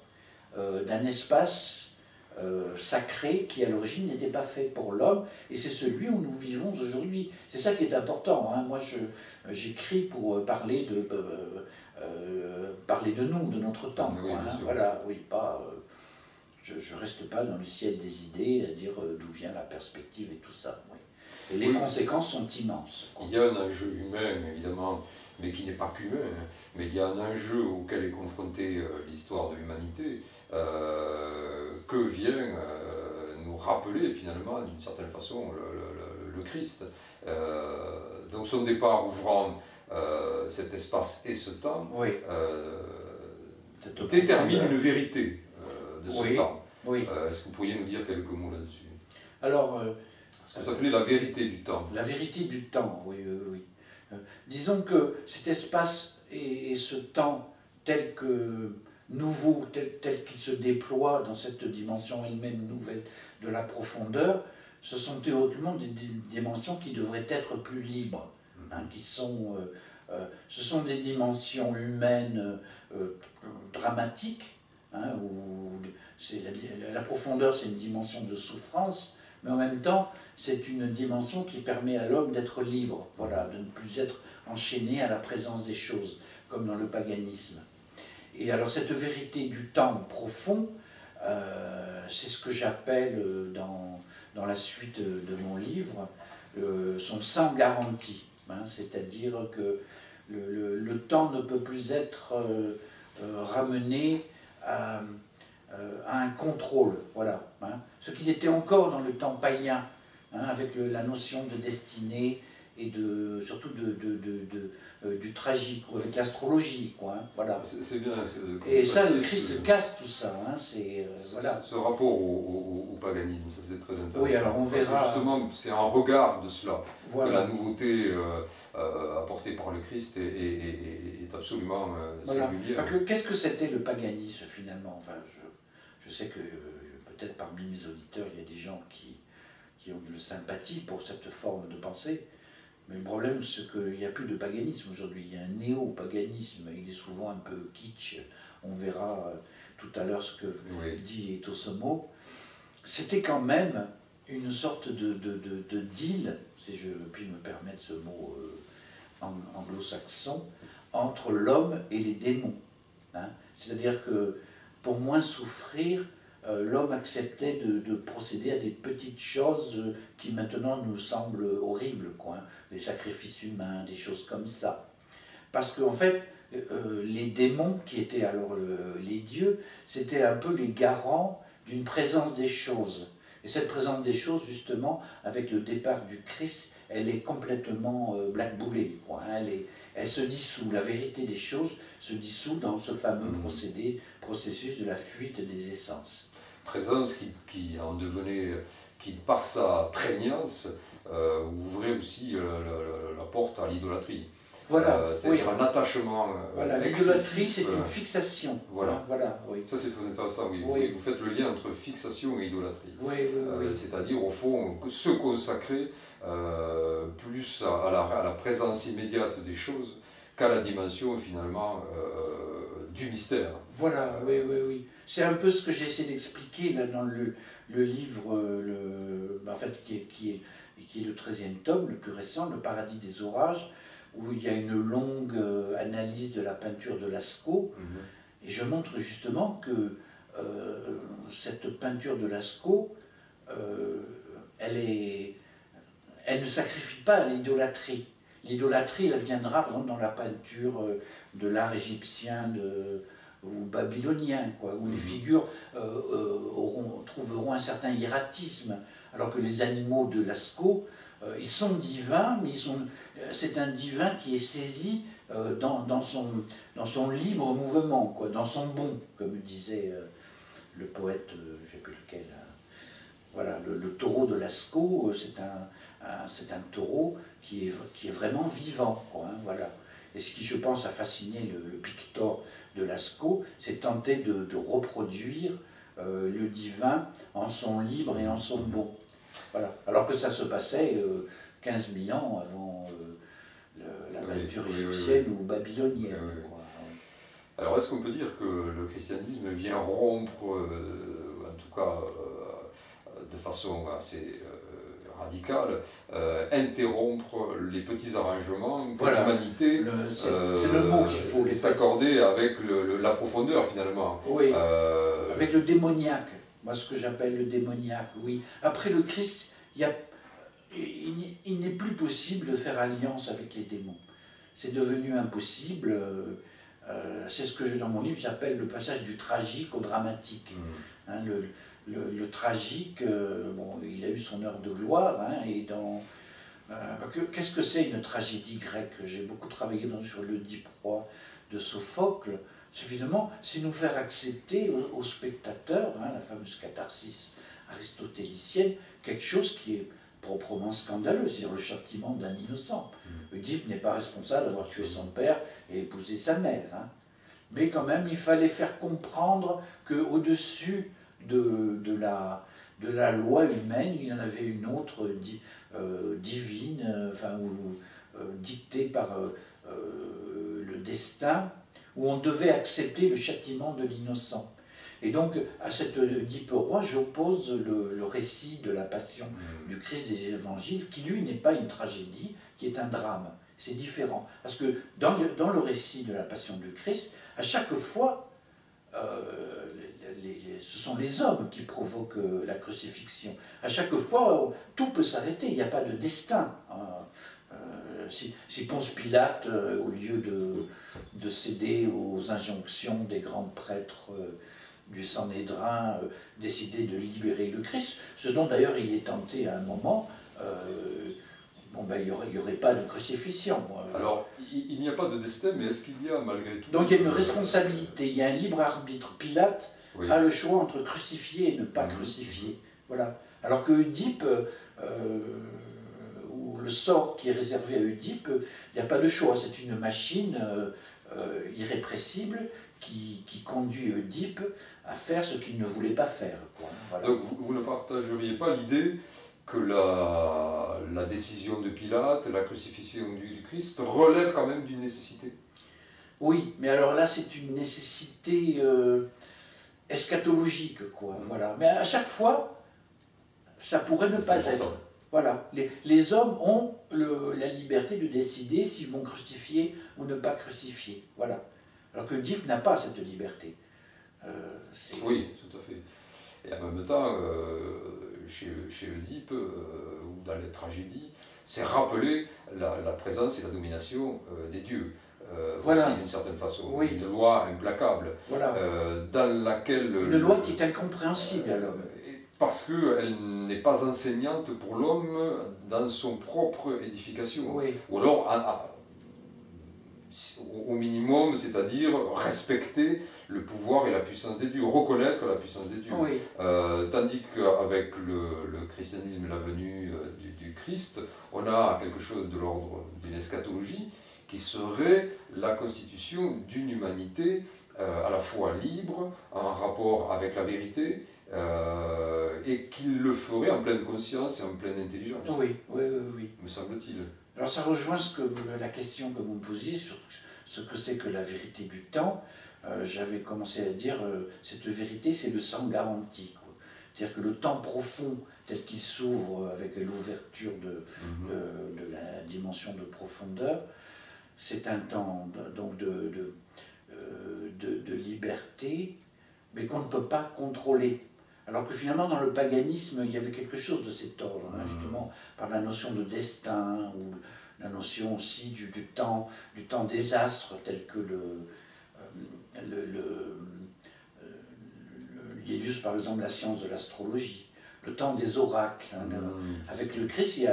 d'un espace sacré qui à l'origine n'était pas fait pour l'homme, et c'est celui où nous vivons aujourd'hui. C'est ça qui est important, hein. Moi j'écris pour parler de nous, de notre temps. Oui, hein. Voilà, oui, pas... je ne reste pas dans le ciel des idées à dire d'où vient la perspective et tout ça. Oui. Et les conséquences sont immenses. Il y a un enjeu humain, évidemment, mais qui n'est pas qu'humain, mais il y a un enjeu auquel est confrontée l'histoire de l'humanité, que vient nous rappeler finalement, d'une certaine façon, le Christ. Donc son départ ouvrant cet espace et ce temps détermine une vérité de ce temps. Oui. Est-ce que vous pourriez nous dire quelques mots là-dessus? Alors, ce que vous appelez la vérité du temps. La vérité du temps, oui. Disons que cet espace et ce temps tel que nouveau, tel qu'il se déploie dans cette dimension elle-même nouvelle de la profondeur, ce sont théoriquement des dimensions qui devraient être plus libres, hein, ce sont des dimensions humaines dramatiques, hein, où la profondeur c'est une dimension de souffrance, mais en même temps c'est une dimension qui permet à l'homme d'être libre, voilà, de ne plus être enchaîné à la présence des choses, comme dans le paganisme. Et alors cette vérité du temps profond, c'est ce que j'appelle dans la suite de mon livre sont sans garantie. Hein, c'est-à-dire que le temps ne peut plus être ramené à un contrôle. Voilà, hein. Ce qu'il était encore dans le temps païen, hein, avec la notion de destinée et surtout du tragique, avec l'astrologie, quoi. Hein, voilà. C'est bien. Et ça, le Christ casse tout ça. Hein, voilà. Ce rapport au paganisme, ça c'est très intéressant. Oui, alors on verra. Parce que justement, c'est un regard de cela voilà. que la nouveauté apportée par le Christ est absolument voilà. singulière. Qu'est-ce que c'était le paganisme finalement? Enfin, je sais que peut-être parmi mes auditeurs, il y a des gens qui ont de la sympathie pour cette forme de pensée. Mais le problème, c'est qu'il n'y a plus de paganisme aujourd'hui. Il y a un néo-paganisme. Il est souvent un peu kitsch. On verra tout à l'heure ce que dit Etosomo. C'était quand même une sorte de deal, si je puis me permettre ce mot anglo-saxon, entre l'homme et les démons. Hein. C'est-à-dire que pour moins souffrir, l'homme acceptait de procéder à des petites choses qui maintenant nous semblent horribles, quoi, hein. Des sacrifices humains, des choses comme ça. Parce qu'en fait, les démons, qui étaient alors les dieux, c'était un peu les garants d'une présence des choses. Et cette présence des choses, justement, avec le départ du Christ, elle est complètement blackboulée, quoi, hein. Elle se dissout, la vérité des choses se dissout dans ce fameux processus de la fuite des essences. Présence qui par sa prégnance, ouvrait aussi la porte à l'idolâtrie. Voilà, c'est-à-dire un attachement. Voilà, l'idolâtrie, c'est une fixation. Voilà. Hein, voilà, oui. Ça, c'est très intéressant. Oui. Oui. Vous faites le lien entre fixation et idolâtrie. Oui, c'est-à-dire, au fond, se consacrer plus à la présence immédiate des choses qu'à la dimension, finalement, du mystère. Voilà, oui. C'est un peu ce que j'essaie d'expliquer là, dans le livre, en fait, qui est le 13e tome, le plus récent, Le Paradis des Orages, où il y a une longue analyse de la peinture de Lascaux. Et je montre justement que cette peinture de Lascaux, elle ne sacrifie pas à l'idolâtrie. L'idolâtrie, elle viendra par exemple, dans la peinture de l'art égyptien ou babylonien, quoi, où les figures trouveront un certain hiératisme, alors que les animaux de Lascaux, ils sont divins, mais c'est un divin qui est saisi dans son libre mouvement, quoi, dans son bon, comme disait le poète, je ne sais plus lequel. Voilà, le taureau de Lascaux, c'est un taureau qui est vraiment vivant, quoi, hein, voilà. Et ce qui, je pense, a fasciné le pictor de Lascaux, c'est tenter de reproduire le divin en son libre et en son bon. Voilà. Alors que ça se passait 15 000 ans avant la peinture égyptienne ou babylonienne. Quoi. Alors, est-ce qu'on peut dire que le christianisme vient rompre, en tout cas de façon assez radicale, interrompre les petits arrangements que l'humanité c'est le mot qu'il faut s'accorder avec la profondeur, finalement. Oui, avec le démoniaque. Moi, ce que j'appelle le démoniaque, oui. Après le Christ, il n'est plus possible de faire alliance avec les démons. C'est devenu impossible. C'est ce que dans mon livre, j'appelle le passage du tragique au dramatique. Hein, le tragique, bon, il a eu son heure de gloire, hein, et qu'est-ce que c'est une tragédie grecque? J'ai beaucoup travaillé sur l'Oedipe roi de Sophocle. Finalement, c'est nous faire accepter aux spectateurs, hein, la fameuse catharsis aristotélicienne, quelque chose qui est proprement scandaleux, c'est-à-dire le châtiment d'un innocent. Oedipe n'est pas responsable d'avoir tué son père et épousé sa mère. Hein. Mais quand même, il fallait faire comprendre qu'au-dessus de la loi humaine, il y en avait une autre divine, dictée par le destin, où on devait accepter le châtiment de l'innocent. Et donc, à cet Oedipe roi, j'oppose le récit de la passion du Christ des évangiles, qui lui n'est pas une tragédie, qui est un drame. C'est différent. Parce que dans le récit de la passion du Christ, à chaque fois, ce sont les hommes qui provoquent la crucifixion. À chaque fois, tout peut s'arrêter, il n'y a pas de destin. Si Ponce Pilate, au lieu de céder aux injonctions des grands prêtres du Sanhédrin, décidait de libérer le Christ, ce dont d'ailleurs il est tenté à un moment, il n'y aurait pas de crucifixion. Alors, il n'y a pas de destin, mais est-ce qu'il y a malgré tout... Donc il y a une responsabilité, il y a un libre arbitre. Pilate a le choix entre crucifier et ne pas crucifier. Voilà. Alors que Oedipe, ou le sort qui est réservé à Oedipe, il n'y a pas de choix. C'est une machine irrépressible qui conduit Oedipe à faire ce qu'il ne voulait pas faire. Voilà. Donc vous ne partageriez pas l'idée que la décision de Pilate, la crucifixion du Christ, relève quand même d'une nécessité? Oui, mais alors là, c'est une nécessité eschatologique, quoi. Voilà. Mais à chaque fois, ça pourrait ne pas être. Voilà. Les hommes ont la liberté de décider s'ils vont crucifier ou ne pas crucifier. Voilà. Alors que Oedipe n'a pas cette liberté. Oui, tout à fait. Et en même temps, chez Oedipe, ou dans les tragédies, c'est rappeler la présence et la domination des dieux. Voilà. Aussi, d'une certaine façon, oui. Une loi implacable, voilà. Dans laquelle... Une loi qui est incompréhensible à l'homme. Parce qu'elle n'est pas enseignante pour l'homme dans son propre édification. Oui. Ou alors, au minimum, c'est-à-dire respecter le pouvoir et la puissance des dieux, reconnaître la puissance des dieux. Oui. Tandis qu'avec le christianisme et la venue du Christ, on a quelque chose de l'ordre d'une eschatologie qui serait la constitution d'une humanité à la fois libre, en rapport avec la vérité, et qu'il le ferait en pleine conscience et en pleine intelligence. Oui, oui, oui, oui. Me semble-t-il. Alors ça rejoint la question que vous me posiez sur ce que c'est que la vérité du temps. J'avais commencé à dire, cette vérité, c'est le sang garanti. C'est-à-dire que le temps profond, tel qu'il s'ouvre avec l'ouverture de la dimension de profondeur, c'est un temps donc de liberté, mais qu'on ne peut pas contrôler. Alors que finalement, dans le paganisme, il y avait quelque chose de cet ordre, justement, par la notion de destin, ou la notion aussi du temps des astres, tel que il y a juste par exemple la science de l'astrologie, le temps des oracles. Avec le Christ,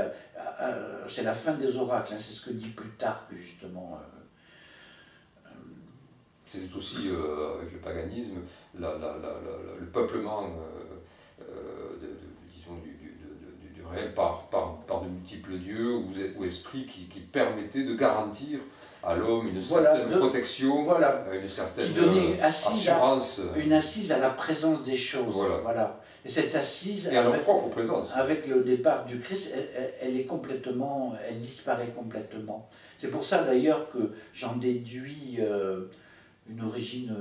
c'est la fin des oracles, c'est ce que dit Plutarque, justement. C'est aussi, avec le paganisme, le peuplement disons, du réel par de multiples dieux ou esprits qui permettaient de garantir à l'homme une certaine protection, une certaine assurance. Une assise à la présence des choses. Voilà. Et cette assise, et à leur propre présence. Avec le départ du Christ, elle disparaît complètement. C'est pour ça d'ailleurs que j'en déduis une origine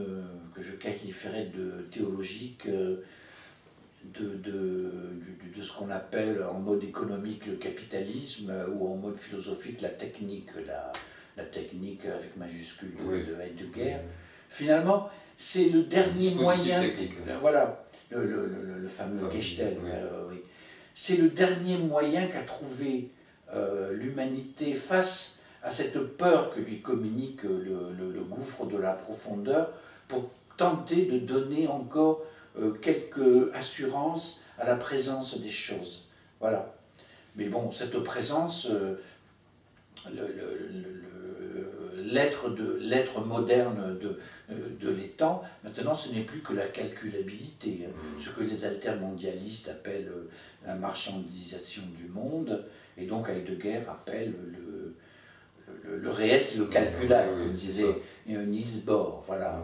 que je qualifierais de théologique de ce qu'on appelle en mode économique le capitalisme ou en mode philosophique la technique, la technique avec majuscule de Heidegger. Finalement, c'est le dernier moyen. Voilà, le fameux Gestell. Oui. C'est le dernier moyen qu'a trouvé l'humanité face à cette peur que lui communique le gouffre de la profondeur, pour tenter de donner encore quelques assurances à la présence des choses. Voilà. Mais bon, cette présence, l'être moderne de l'étang, maintenant ce n'est plus que la calculabilité, ce que les altermondialistes appellent la marchandisation du monde, et donc Heidegger appelle le réel, c'est le calculable, comme disait Niels Bohr. Voilà,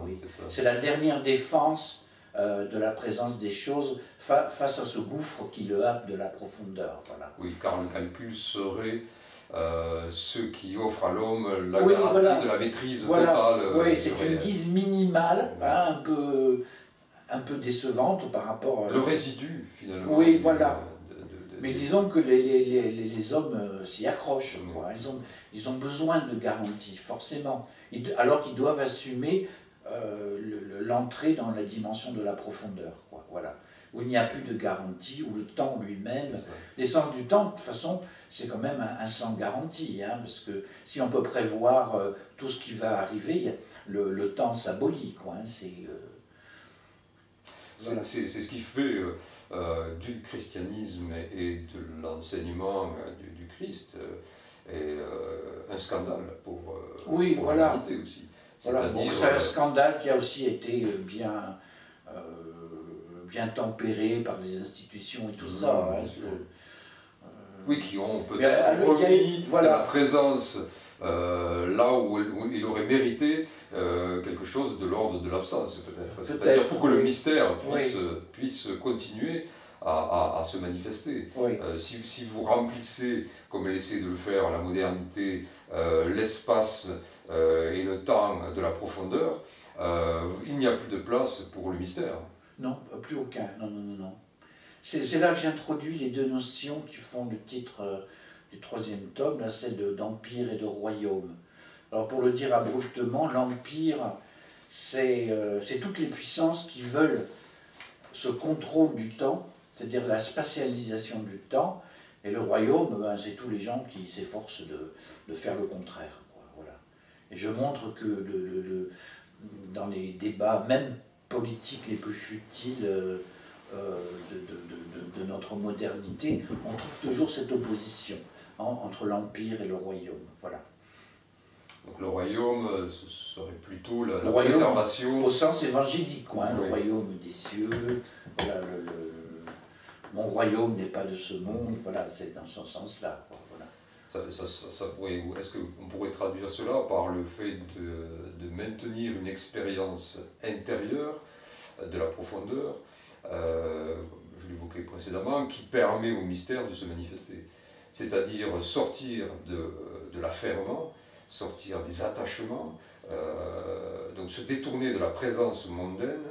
c'est la dernière défense de la présence des choses face à ce gouffre qui le happe de la profondeur. Voilà. Oui, car le calcul serait ce qui offre à l'homme la garantie de la maîtrise totale. Oui, c'est une guise minimale, un peu décevante par rapport... le résidu, finalement. Oui, voilà. Mais disons que les hommes s'y accrochent. Ils ont besoin de garanties, forcément. Alors qu'ils doivent assumer l'entrée dans la dimension de la profondeur, quoi, voilà. Où il n'y a plus de garantie, où le temps lui-même, l'essence du temps, de toute façon, c'est quand même un sans garantie, hein, parce que si on peut prévoir tout ce qui va arriver, le temps s'abolit, quoi, hein, voilà. C'est ce qui fait du christianisme et de l'enseignement du Christ un scandale pour voilà. l'humanité aussi. Voilà. Bon, c'est un scandale qui a aussi été bien tempéré par les institutions et tout ça. Hein, oui, qui ont peut-être remis la présence là où il aurait mérité quelque chose de l'ordre de l'absence, peut-être. C'est-à-dire pour que le mystère puisse continuer à se manifester. Oui. Si vous remplissez, comme elle essaie de le faire, la modernité, l'espace et le temps de la profondeur, il n'y a plus de place pour le mystère. Non, plus aucun. Non, non, non, non. C'est là que j'introduis les deux notions qui font le titre du troisième tome, là, celle d'empire et de royaume. Alors pour le dire abruptement, l'empire, c'est toutes les puissances qui veulent ce contrôle du temps, c'est-à-dire la spatialisation du temps, et le royaume, ben, c'est tous les gens qui s'efforcent de faire le contraire, quoi, voilà. Et je montre que dans les débats, même politiques les plus futiles, de notre modernité, on trouve toujours cette opposition entre l'empire et le royaume. Voilà. Donc le royaume, ce serait plutôt la préservation... Au sens évangélique, quoi, hein, oui. Le royaume des cieux, voilà, mon royaume n'est pas de ce monde, voilà, c'est dans ce sens-là. Voilà. Est-ce qu'on pourrait traduire cela par le fait de maintenir une expérience intérieure de la profondeur, je l'évoquais précédemment, qui permet au mystère de se manifester. C'est-à-dire sortir de l'affairement, sortir des attachements, donc se détourner de la présence mondaine,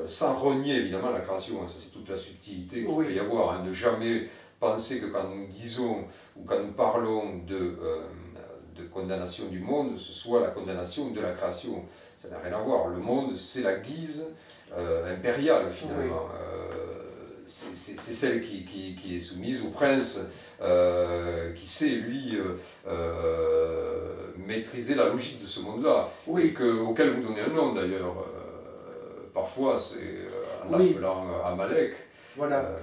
sans renier évidemment la création. Ça, c'est toute la subtilité qu'il peut y avoir, hein, ne jamais penser que quand nous disons ou quand nous parlons de condamnation du monde, ce soit la condamnation de la création. Ça n'a rien à voir. Le monde, c'est la guise impériale finalement. C'est celle qui est soumise au prince, qui sait, lui, maîtriser la logique de ce monde-là, et auquel vous donnez un nom d'ailleurs. Parfois, c'est en l'appelant Amalek. Voilà.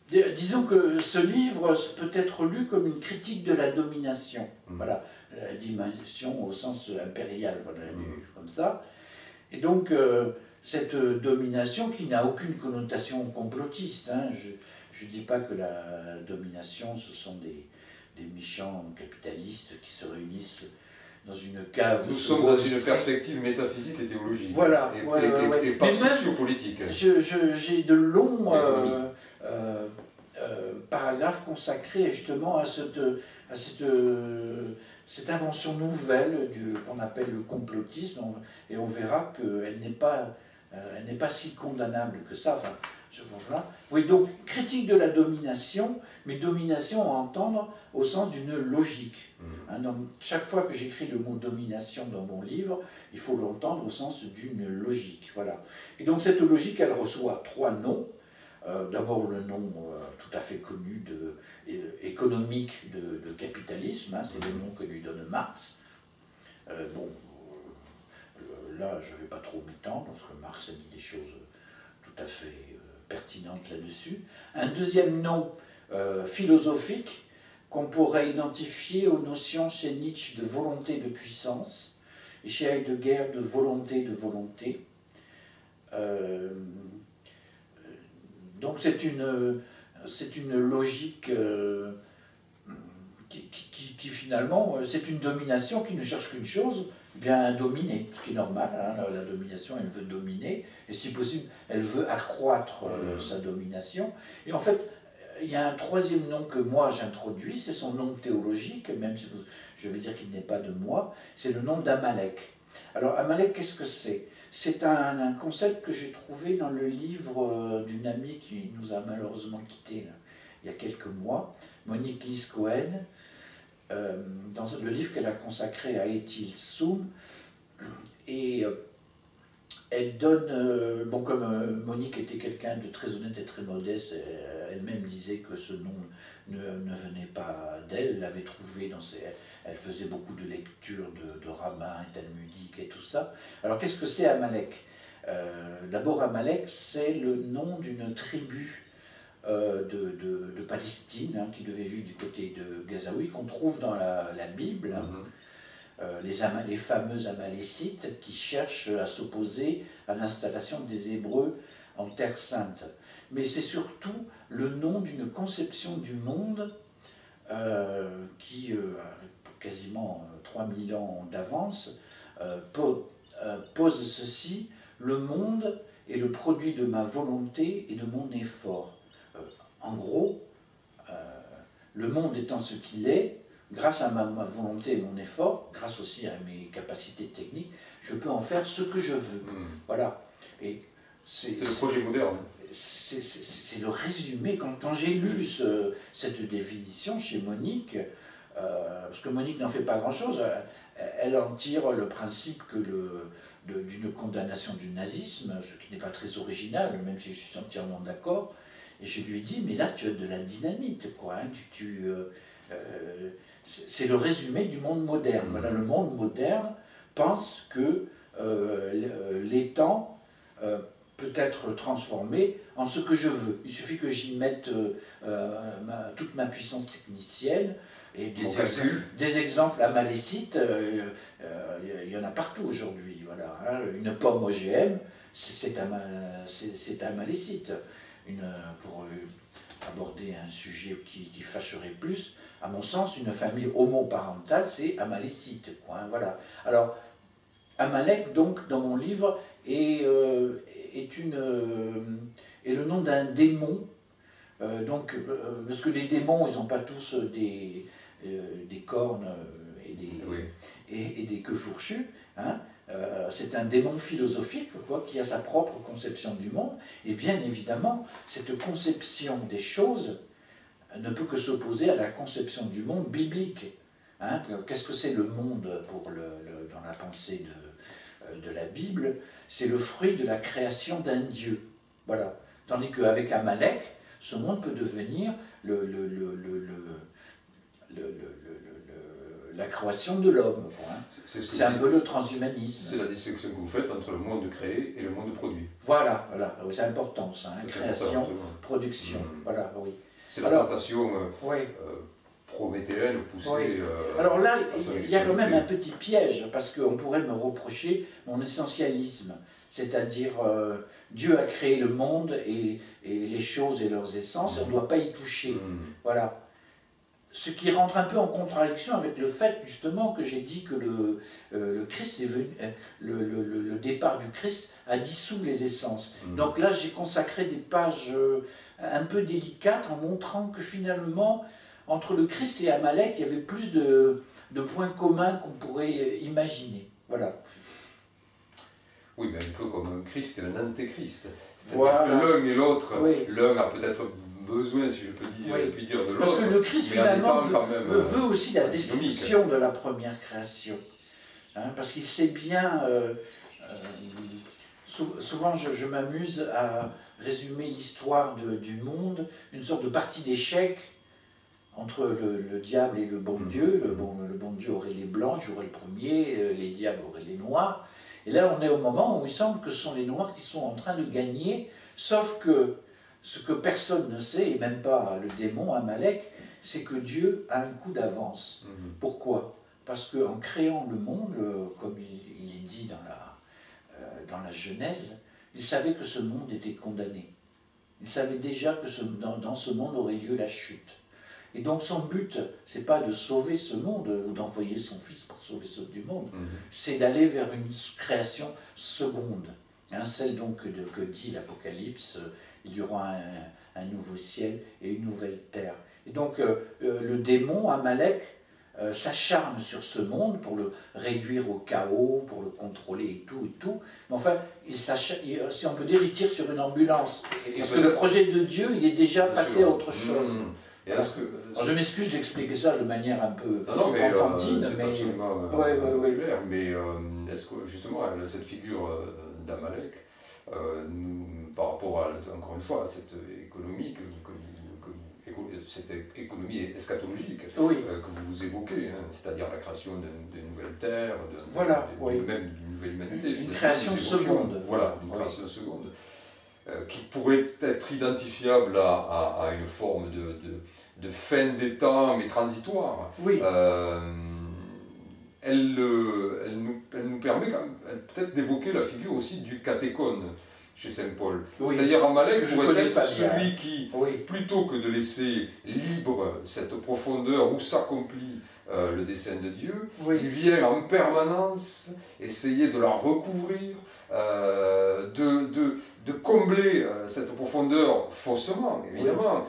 Disons que ce livre peut être lu comme une critique de la domination. Voilà, la dimension au sens impérial, voilà, comme ça. Et donc, cette domination qui n'a aucune connotation complotiste. Hein. Je ne dis pas que la domination, ce sont des méchants capitalistes qui se réunissent dans une cave. Nous sommes dans une perspective métaphysique et théologique. Voilà. Et pas sociopolitique. J'ai de longs paragraphes consacrés justement à cette invention nouvelle qu'on appelle le complotisme, et on verra qu'elle n'est pas si condamnable que ça. Enfin, voilà. Oui, donc critique de la domination, mais domination à entendre au sens d'une logique. Hein, donc, chaque fois que j'écris le mot domination dans mon livre, il faut l'entendre au sens d'une logique. Voilà. Et donc cette logique, elle reçoit trois noms. D'abord le nom tout à fait connu économique de capitalisme, hein, c'est le nom que lui donne Marx. Bon, là je ne vais pas trop m'étendre, parce que Marx a dit des choses tout à fait pertinentes là-dessus. Un deuxième nom philosophique qu'on pourrait identifier aux notions chez Nietzsche de volonté de puissance, et chez Heidegger de volonté de volonté. Donc c'est une logique qui finalement, c'est une domination qui ne cherche qu'une chose, bien dominer, ce qui est normal, hein, la domination, elle veut dominer, et si possible, elle veut accroître sa domination. Et en fait, il y a un troisième nom que moi j'introduis, c'est son nom théologique, même si je vais dire qu'il n'est pas de moi, c'est le nom d'Amalek. Alors Amalek, qu'est-ce que c'est ? C'est un concept que j'ai trouvé dans le livre d'une amie qui nous a malheureusement quittés il y a quelques mois, Monique Lys-Cohen, dans le livre qu'elle a consacré à Etil Soum. Et elle donne, bon comme Monique était quelqu'un de très honnête et très modeste, elle-même disait que ce nom ne venait pas d'elle, elle l'avait trouvé dans ses... Elle faisait beaucoup de lectures de rabbins et talmudiques et tout ça. Alors qu'est-ce que c'est Amalek? D'abord Amalek c'est le nom d'une tribu de Palestine, hein, qui devait vivre du côté de Gazaoui, qu'on trouve dans la Bible, hein. Les fameux Amalécites qui cherchent à s'opposer à l'installation des Hébreux en Terre Sainte. Mais c'est surtout le nom d'une conception du monde qui, quasiment 3000 ans d'avance, pose ceci: le monde est le produit de ma volonté et de mon effort. En gros, le monde étant ce qu'il est, grâce à ma volonté et mon effort, grâce aussi à mes capacités techniques, je peux en faire ce que je veux. Voilà. Et c'est le projet moderne. C'est le résumé. Quand j'ai lu cette définition chez Monique, parce que Monique n'en fait pas grand-chose, elle en tire le principe que d'une condamnation du nazisme, ce qui n'est pas très original, même si je suis entièrement d'accord. Et je lui dis, mais là tu as de la dynamite, quoi. Hein, c'est le résumé du monde moderne. Voilà, le monde moderne pense que l'étang peut être transformé en ce que je veux. Il suffit que j'y mette toute ma puissance technicienne. Et des exemples amalécites, il y en a partout aujourd'hui. Voilà, hein. Une pomme OGM, c'est amalécite. Pour aborder un sujet qui fâcherait plus, à mon sens, une famille homoparentale, c'est amalécite, quoi, hein, voilà. Alors, Amalek, donc, dans mon livre, est le nom d'un démon. Parce que les démons, ils n'ont pas tous des cornes et des queues fourchues, hein. C'est un démon philosophique, quoi, qui a sa propre conception du monde, et bien évidemment, cette conception des choses ne peut que s'opposer à la conception du monde biblique. Hein. Qu'est-ce que c'est le monde dans la pensée de la Bible? C'est le fruit de la création d'un Dieu. Voilà. Tandis qu'avec Amalek, ce monde peut devenir la création de l'homme. Hein. C'est un peu le transhumanisme. C'est la distinction que vous faites entre le monde créé et le monde produit. Voilà, voilà. C'est important ça, hein. Création, production. Voilà, oui. C'est la tentation prométhéenne poussée. Oui. Alors là, il y a quand même un petit piège, parce qu'on pourrait me reprocher mon essentialisme. C'est-à-dire, Dieu a créé le monde et les choses et leurs essences, on ne doit pas y toucher. Voilà. Ce qui rentre un peu en contradiction avec le fait, justement, que j'ai dit que le Christ est venu, le départ du Christ a dissous les essences. Donc là, j'ai consacré des pages un peu délicates en montrant que finalement, entre le Christ et Amalek, il y avait plus de points communs qu'on pourrait imaginer. Voilà. Oui, mais un peu comme un Christ et un antéchrist. C'est-à-dire que l'un et l'autre, l'un a peut-être besoin, si je peux dire, de l'autre. Parce que le Christ, finalement, veut aussi la destruction de la première création. Hein, parce qu'il sait bien... souvent, je m'amuse à résumer l'histoire du monde, une sorte de partie d'échecs entre le diable et le bon Dieu. Le bon Dieu aurait les blancs, j'aurais le premier, les diables auraient les noirs. Et là, on est au moment où il semble que ce sont les noirs qui sont en train de gagner, sauf que ce que personne ne sait, et même pas le démon Amalek, c'est que Dieu a un coup d'avance. Pourquoi? Parce qu'en créant le monde, comme il est dit dans la Genèse, il savait que ce monde était condamné. Il savait déjà que dans ce monde aurait lieu la chute. Et donc son but, c'est pas de sauver ce monde ou d'envoyer son fils pour sauver ceux du monde, c'est d'aller vers une création seconde. Hein, celle donc que dit l'Apocalypse, il y aura un nouveau ciel et une nouvelle terre. Et donc le démon, Amalek, s'acharne sur ce monde pour le réduire au chaos, pour le contrôler et tout. Mais enfin, si on peut dire, il tire sur une ambulance. Parce que le projet de Dieu, il est déjà passé à autre chose. Alors, je m'excuse d'expliquer ça de manière un peu enfantine. C'est absolument clair. Mais est-ce que justement cette figure d'Amalek, par rapport à, encore une fois, à cette économie cette économie eschatologique que vous évoquez, hein, c'est-à-dire la création de nouvelles terres, même d'une nouvelle humanité. Une création seconde. Voilà, une création seconde, qui pourrait être identifiable à une forme de fin des temps, mais transitoire. Oui. Elle nous permet peut-être d'évoquer la figure aussi du catéchone chez Saint Paul. Oui. C'est-à-dire Amalek pourrait être celui bien. qui, Oui. plutôt que de laisser libre cette profondeur où s'accomplit le dessein de Dieu, il vient en permanence essayer de la recouvrir, de combler cette profondeur faussement, évidemment,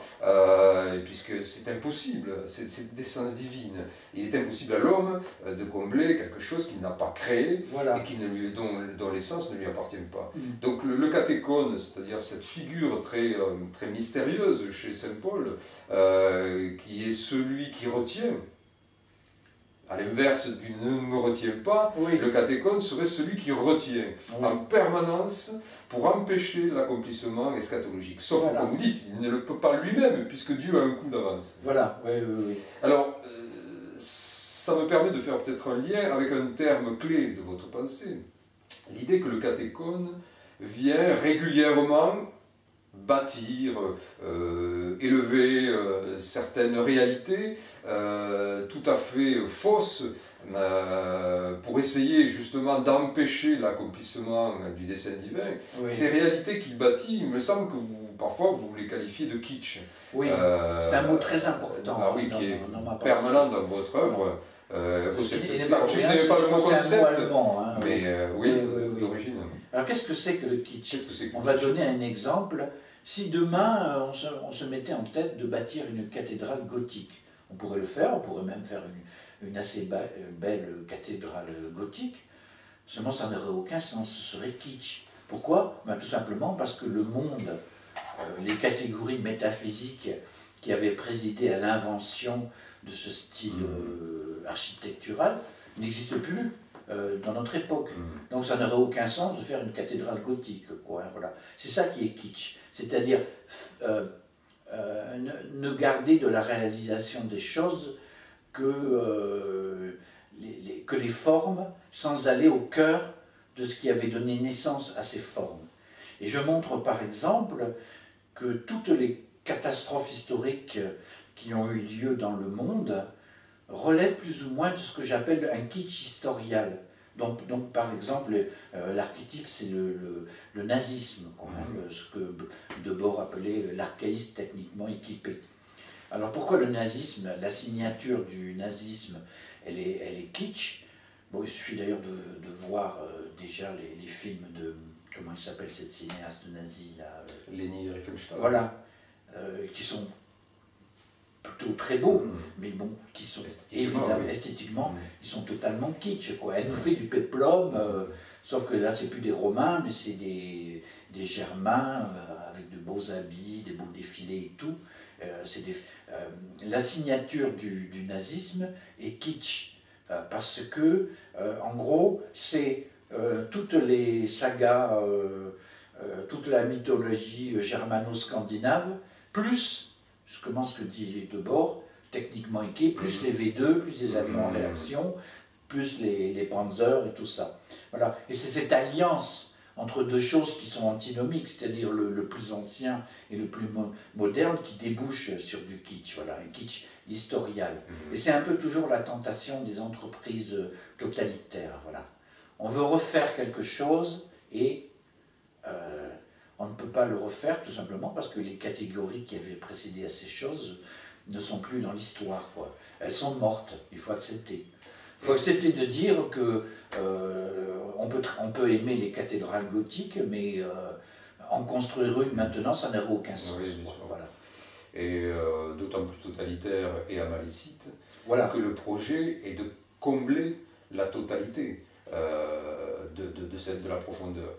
puisque c'est impossible, c'est d'essence divine. Il est impossible à l'homme de combler quelque chose qu'il n'a pas créé et dont l'essence ne lui appartient pas. Donc le catéchone, c'est-à-dire cette figure très mystérieuse chez Saint Paul, qui est celui qui retient, à l'inverse du ne me retient pas, le catéchone serait celui qui retient en permanence pour empêcher l'accomplissement eschatologique. Sauf que, comme vous dites, il ne le peut pas lui-même, puisque Dieu a un coup d'avance. Voilà, Alors, ça me permet de faire peut-être un lien avec un terme clé de votre pensée. L'idée que le catéchone vient régulièrement bâtir, élever certaines réalités tout à fait fausses pour essayer justement d'empêcher l'accomplissement du dessein divin. Ces réalités qu'il bâtit, il me semble que parfois vous les qualifiez de kitsch. Oui, c'est un mot très important. Qui est permanent dans votre œuvre. Je n'ai pas le mot concept, c'est un mot allemand, hein, mais d'origine. Alors qu'est-ce que c'est que le kitsch? On va donner un exemple. Si demain on se mettait en tête de bâtir une cathédrale gothique, on pourrait le faire, on pourrait même faire une assez belle cathédrale gothique, seulement ça n'aurait aucun sens, ce serait kitsch. Pourquoi? Tout simplement parce que le monde, les catégories métaphysiques qui avaient présidé à l'invention de ce style architectural n'existent plus dans notre époque. Donc ça n'aurait aucun sens de faire une cathédrale gothique, quoi, hein, voilà. C'est ça qui est kitsch, c'est-à-dire ne garder de la réalisation des choses que les formes, sans aller au cœur de ce qui avait donné naissance à ces formes. Et je montre par exemple que toutes les catastrophes historiques qui ont eu lieu dans le monde relèvent plus ou moins de ce que j'appelle un kitsch historial. Donc par exemple, l'archétype, c'est le nazisme, quoi, hein, ce que Debord appelait l'archaïsme techniquement équipé. Alors pourquoi le nazisme? La signature du nazisme, elle est kitsch. Bon, il suffit d'ailleurs de voir déjà les films de... Comment il s'appelle cette cinéaste nazie là, Leni Riefenstahl. Voilà, qui sont plutôt très beaux, mais bon, qui sont esthétiquement, ils sont totalement kitsch, quoi. Elle nous fait du péplum, sauf que là c'est plus des Romains, mais c'est des Germains avec de beaux habits, des beaux défilés et tout. La signature du nazisme est kitsch, parce que, en gros, c'est toutes les sagas, toute la mythologie germano-scandinave, plus, ce que dit Debord, techniquement équipé, plus les V2, plus les avions en réaction, plus les Panzers et tout ça. Voilà. Et c'est cette alliance entre deux choses qui sont antinomiques, c'est-à-dire le plus ancien et le plus moderne, qui débouche sur du kitsch, voilà, un kitsch historial. Et c'est un peu toujours la tentation des entreprises totalitaires, voilà. On veut refaire quelque chose et on ne peut pas le refaire tout simplement parce que les catégories qui avaient précédé à ces choses ne sont plus dans l'histoire, quoi. Elles sont mortes, il faut accepter. Il faut accepter de dire que on peut aimer les cathédrales gothiques, mais en construire une maintenant, ça n'aurait aucun sens. Oui, voilà. Et d'autant plus totalitaire et amalécite que le projet est de combler la totalité de la profondeur.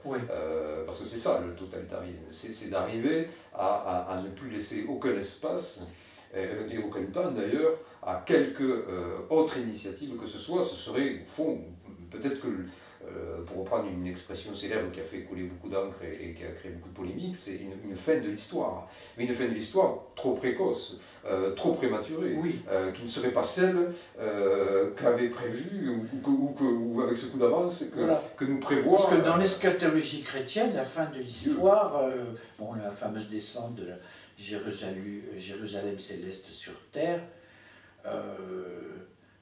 Parce que c'est ça le totalitarisme, c'est d'arriver à ne plus laisser aucun espace, et aucun temps d'ailleurs, à quelque autre initiative que ce soit. Ce serait au fond peut-être que, pour reprendre une expression célèbre qui a fait couler beaucoup d'encre et qui a créé beaucoup de polémiques, c'est une fin de l'histoire. Mais une fin de l'histoire trop précoce, trop prématurée, Oui. qui ne serait pas celle qu'avait prévue ou avec ce coup d'avance que nous prévoit. Parce que dans l'eschatologie chrétienne, la fin de l'histoire, bon, la fameuse descente de la Jérusalem céleste sur terre,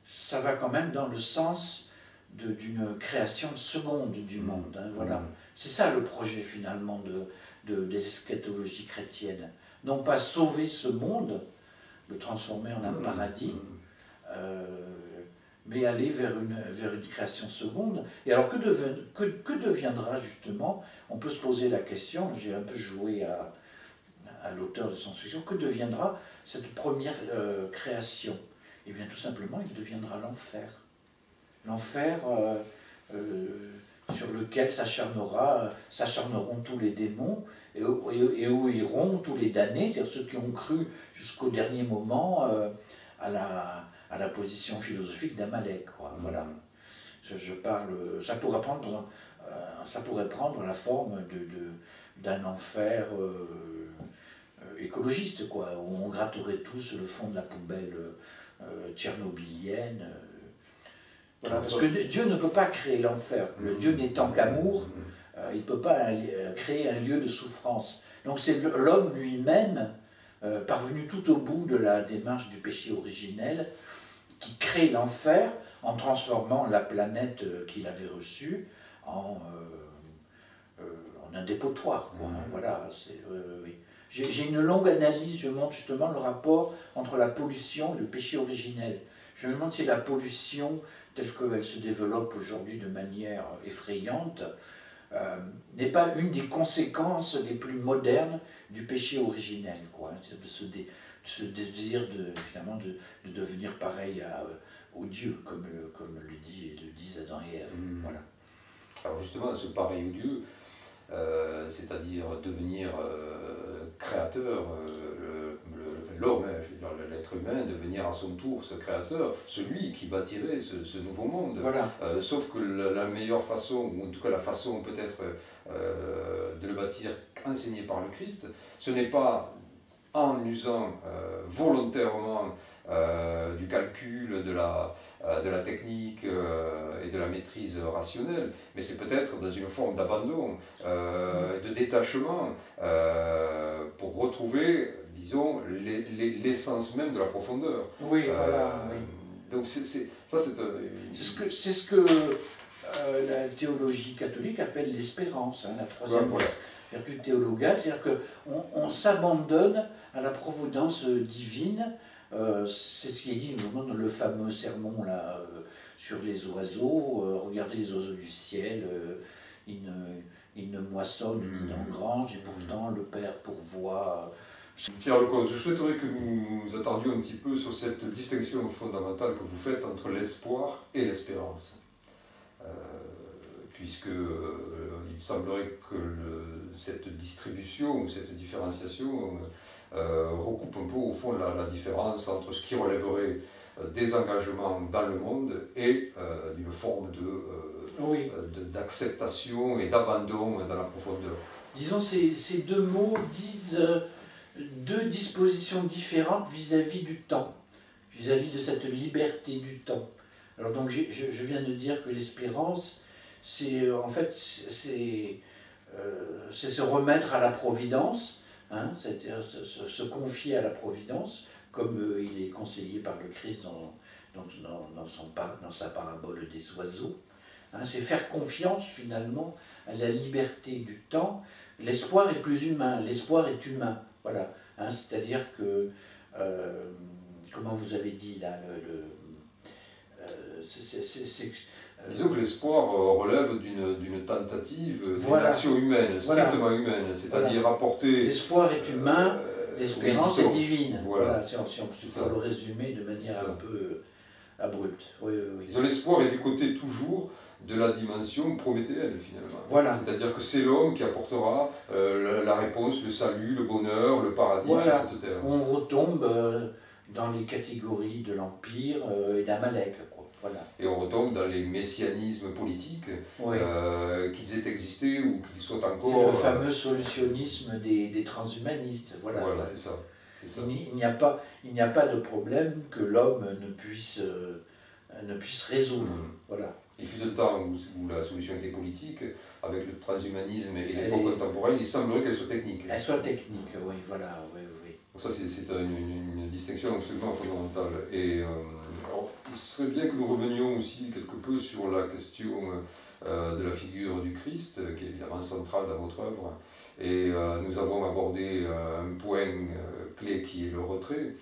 ça va quand même dans le sens d'une création seconde du monde. Hein, voilà. C'est ça le projet finalement de l'eschatologie chrétienne. Non pas sauver ce monde, le transformer en un paradis, mais aller vers une création seconde. Et alors que deviendra justement, on peut se poser la question, j'ai un peu joué à l'auteur de science-fiction, que deviendra cette première création? Eh bien tout simplement, il deviendra l'enfer. L'enfer sur lequel s'acharneront tous les démons et où iront tous les damnés, c'est-à-dire ceux qui ont cru jusqu'au dernier moment à la position philosophique d'Amalek. Voilà. Je parle, ça pourrait prendre la forme d'un enfer écologiste, quoi, où on gratterait tous le fond de la poubelle tchernobylienne. Voilà, parce que Dieu ne peut pas créer l'enfer. Le Dieu n'étant qu'amour, il ne peut pas créer un lieu de souffrance. Donc c'est l'homme lui-même, parvenu tout au bout de la démarche du péché originel, qui crée l'enfer en transformant la planète qu'il avait reçue en un dépotoir. Quoi. Voilà, oui. J'ai une longue analyse, je montre justement le rapport entre la pollution et le péché originel. Je me demande si la pollution, telle qu'elle se développe aujourd'hui de manière effrayante, n'est pas une des conséquences les plus modernes du péché originel, quoi. De ce désir finalement de devenir pareil aux dieux, comme le disent Adam et Ève. Voilà. Alors justement, ce pareil aux dieux, c'est-à-dire devenir créateur, l'homme, l'être humain, devenir à son tour ce créateur, celui qui bâtirait ce nouveau monde. Voilà. Sauf que la meilleure façon, ou en tout cas la façon peut-être de le bâtir enseignée par le Christ, ce n'est pas en usant volontairement du calcul, de la technique et de la maîtrise rationnelle, mais c'est peut-être dans une forme d'abandon, de détachement, pour retrouver, disons, l'essence même de la profondeur. Oui, voilà. Oui. Donc c'est ce que la théologie catholique appelle l'espérance, hein, la troisième vertu théologale, c'est-à-dire qu'on s'abandonne à la providence divine. C'est ce qui est dit dans le fameux sermon là, sur les oiseaux. Regardez les oiseaux du ciel, ils ne moissonnent ni n'engrangent, et pourtant le Père pourvoit. Pierre Lecause, je souhaiterais que nous nous attardions un petit peu sur cette distinction fondamentale que vous faites entre l'espoir et l'espérance. Puisque il semblerait que cette distribution ou cette différenciation recoupe un peu au fond la différence entre ce qui relèverait des engagements dans le monde et d'une forme d'acceptation et d'abandon dans la profondeur. Disons, ces deux mots disent deux dispositions différentes vis-à-vis du temps, vis-à-vis de cette liberté du temps. Alors donc je viens de dire que l'espérance, c'est en fait c'est se remettre à la providence, hein, c'est-à-dire se confier à la providence, comme il est conseillé par le Christ dans sa parabole des oiseaux. Hein, c'est faire confiance finalement à la liberté du temps. L'espoir est plus humain, l'espoir est humain. Voilà, hein, c'est-à-dire que, comment vous avez dit là, disons que l'espoir relève d'une tentative, d'une action humaine, strictement humaine, c'est-à-dire apporter... L'espoir est humain, l'espérance est divine. Voilà. Si on peut le résumer de manière un peu abrupte. Oui. L'espoir est du côté toujours de la dimension prométhéenne finalement. Voilà. C'est-à-dire que c'est l'homme qui apportera la réponse, le salut, le bonheur, le paradis sur cette terre. On retombe dans les catégories de l'Empire et d'Amalek. Voilà. Et on retombe dans les messianismes politiques, Oui. qu'ils aient existé ou qu'ils soient encore... C'est le fameux solutionnisme des transhumanistes. Voilà, voilà, c'est ça. Il n'y a pas de problème que l'homme ne puisse résoudre. Voilà. Il fut un temps où la solution était politique, avec le transhumanisme et l'époque contemporaine, il semblerait qu'elle soit technique. Elle soit technique, oui, voilà, oui. Donc ça, c'est une distinction absolument fondamentale. Et alors, il serait bien que nous revenions aussi quelque peu sur la question de la figure du Christ, qui est évidemment centrale dans votre œuvre. Et nous avons abordé un point clé qui est le retrait.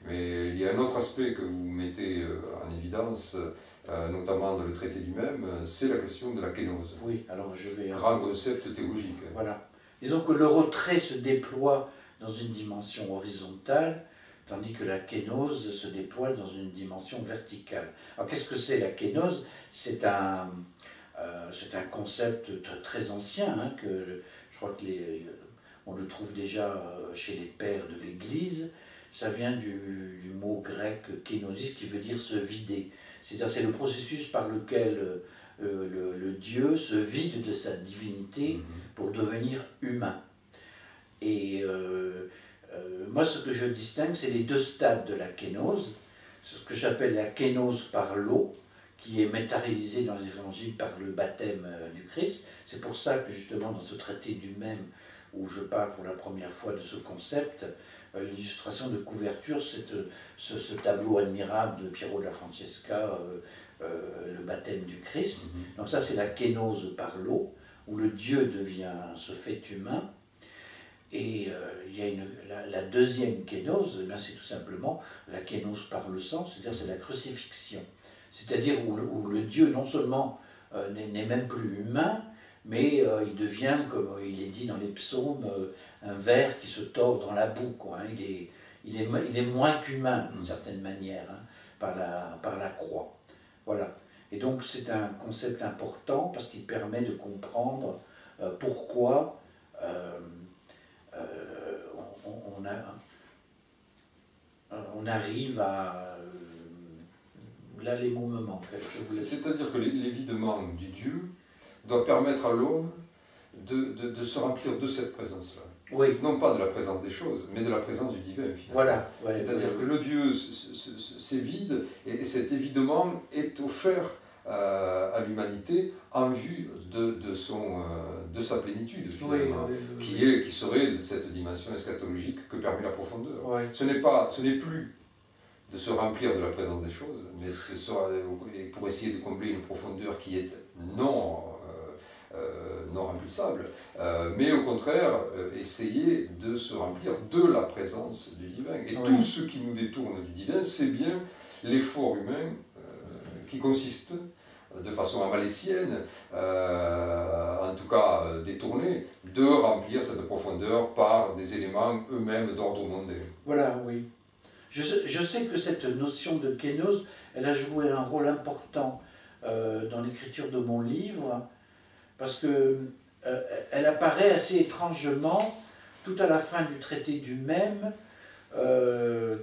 Mais il y a un autre aspect que vous mettez en évidence, notamment dans le traité du même, c'est la question de la kénose. Oui, alors je vais... Grand concept théologique. Voilà. Disons que le retrait se déploie dans une dimension horizontale, tandis que la kénose se déploie dans une dimension verticale. Alors qu'est-ce que c'est la kénose? C'est un concept très ancien, hein, que je crois que on le trouve déjà chez les pères de l'Église. Ça vient du mot grec kénosis qui veut dire se vider. C'est-à-dire c'est le processus par lequel le Dieu se vide de sa divinité pour devenir humain. Et moi, ce que je distingue, c'est les deux stades de la kénose. Ce que j'appelle la kénose par l'eau, qui est matérialisée dans les évangiles par le baptême du Christ. C'est pour ça que justement dans ce traité du même, où je parle pour la première fois de ce concept, l'illustration de couverture, c'est ce tableau admirable de Piero della Francesca, le baptême du Christ. Donc ça, c'est la kénose par l'eau, où le Dieu se fait humain. Et il y a la deuxième kénose, c'est tout simplement la kénose par le sang, c'est-à-dire c'est la crucifixion. C'est-à-dire où le Dieu non seulement n'est même plus humain, mais il devient, comme il est dit dans les psaumes, un ver qui se tord dans la boue, quoi, hein. Il est moins qu'humain, d'une certaine manière, hein, par la croix. Voilà. Et donc c'est un concept important parce qu'il permet de comprendre pourquoi on arrive à... là, les mots me manquent. C'est-à-dire que l'évidement du Dieu doit permettre à l'homme de se remplir de cette présence-là. Oui. Non pas de la présence des choses, mais de la présence du divin, finalement. Voilà. Ouais, c'est-à-dire que le Dieu s'évide, et cet évidement est offert à l'humanité en vue de sa plénitude, finalement, qui serait cette dimension eschatologique que permet la profondeur. Ouais. Ce n'est plus de se remplir de la présence des choses, mais pour essayer de combler une profondeur qui est non remplissable, mais au contraire, essayer de se remplir de la présence du divin. Et tout ce qui nous détourne du divin, c'est bien l'effort humain qui consiste, de façon amalécienne, en tout cas détournée, de remplir cette profondeur par des éléments eux-mêmes d'ordre mondain. Voilà, oui. Je sais que cette notion de kénose, elle a joué un rôle important dans l'écriture de mon livre, parce qu'elle apparaît assez étrangement tout à la fin du traité du même,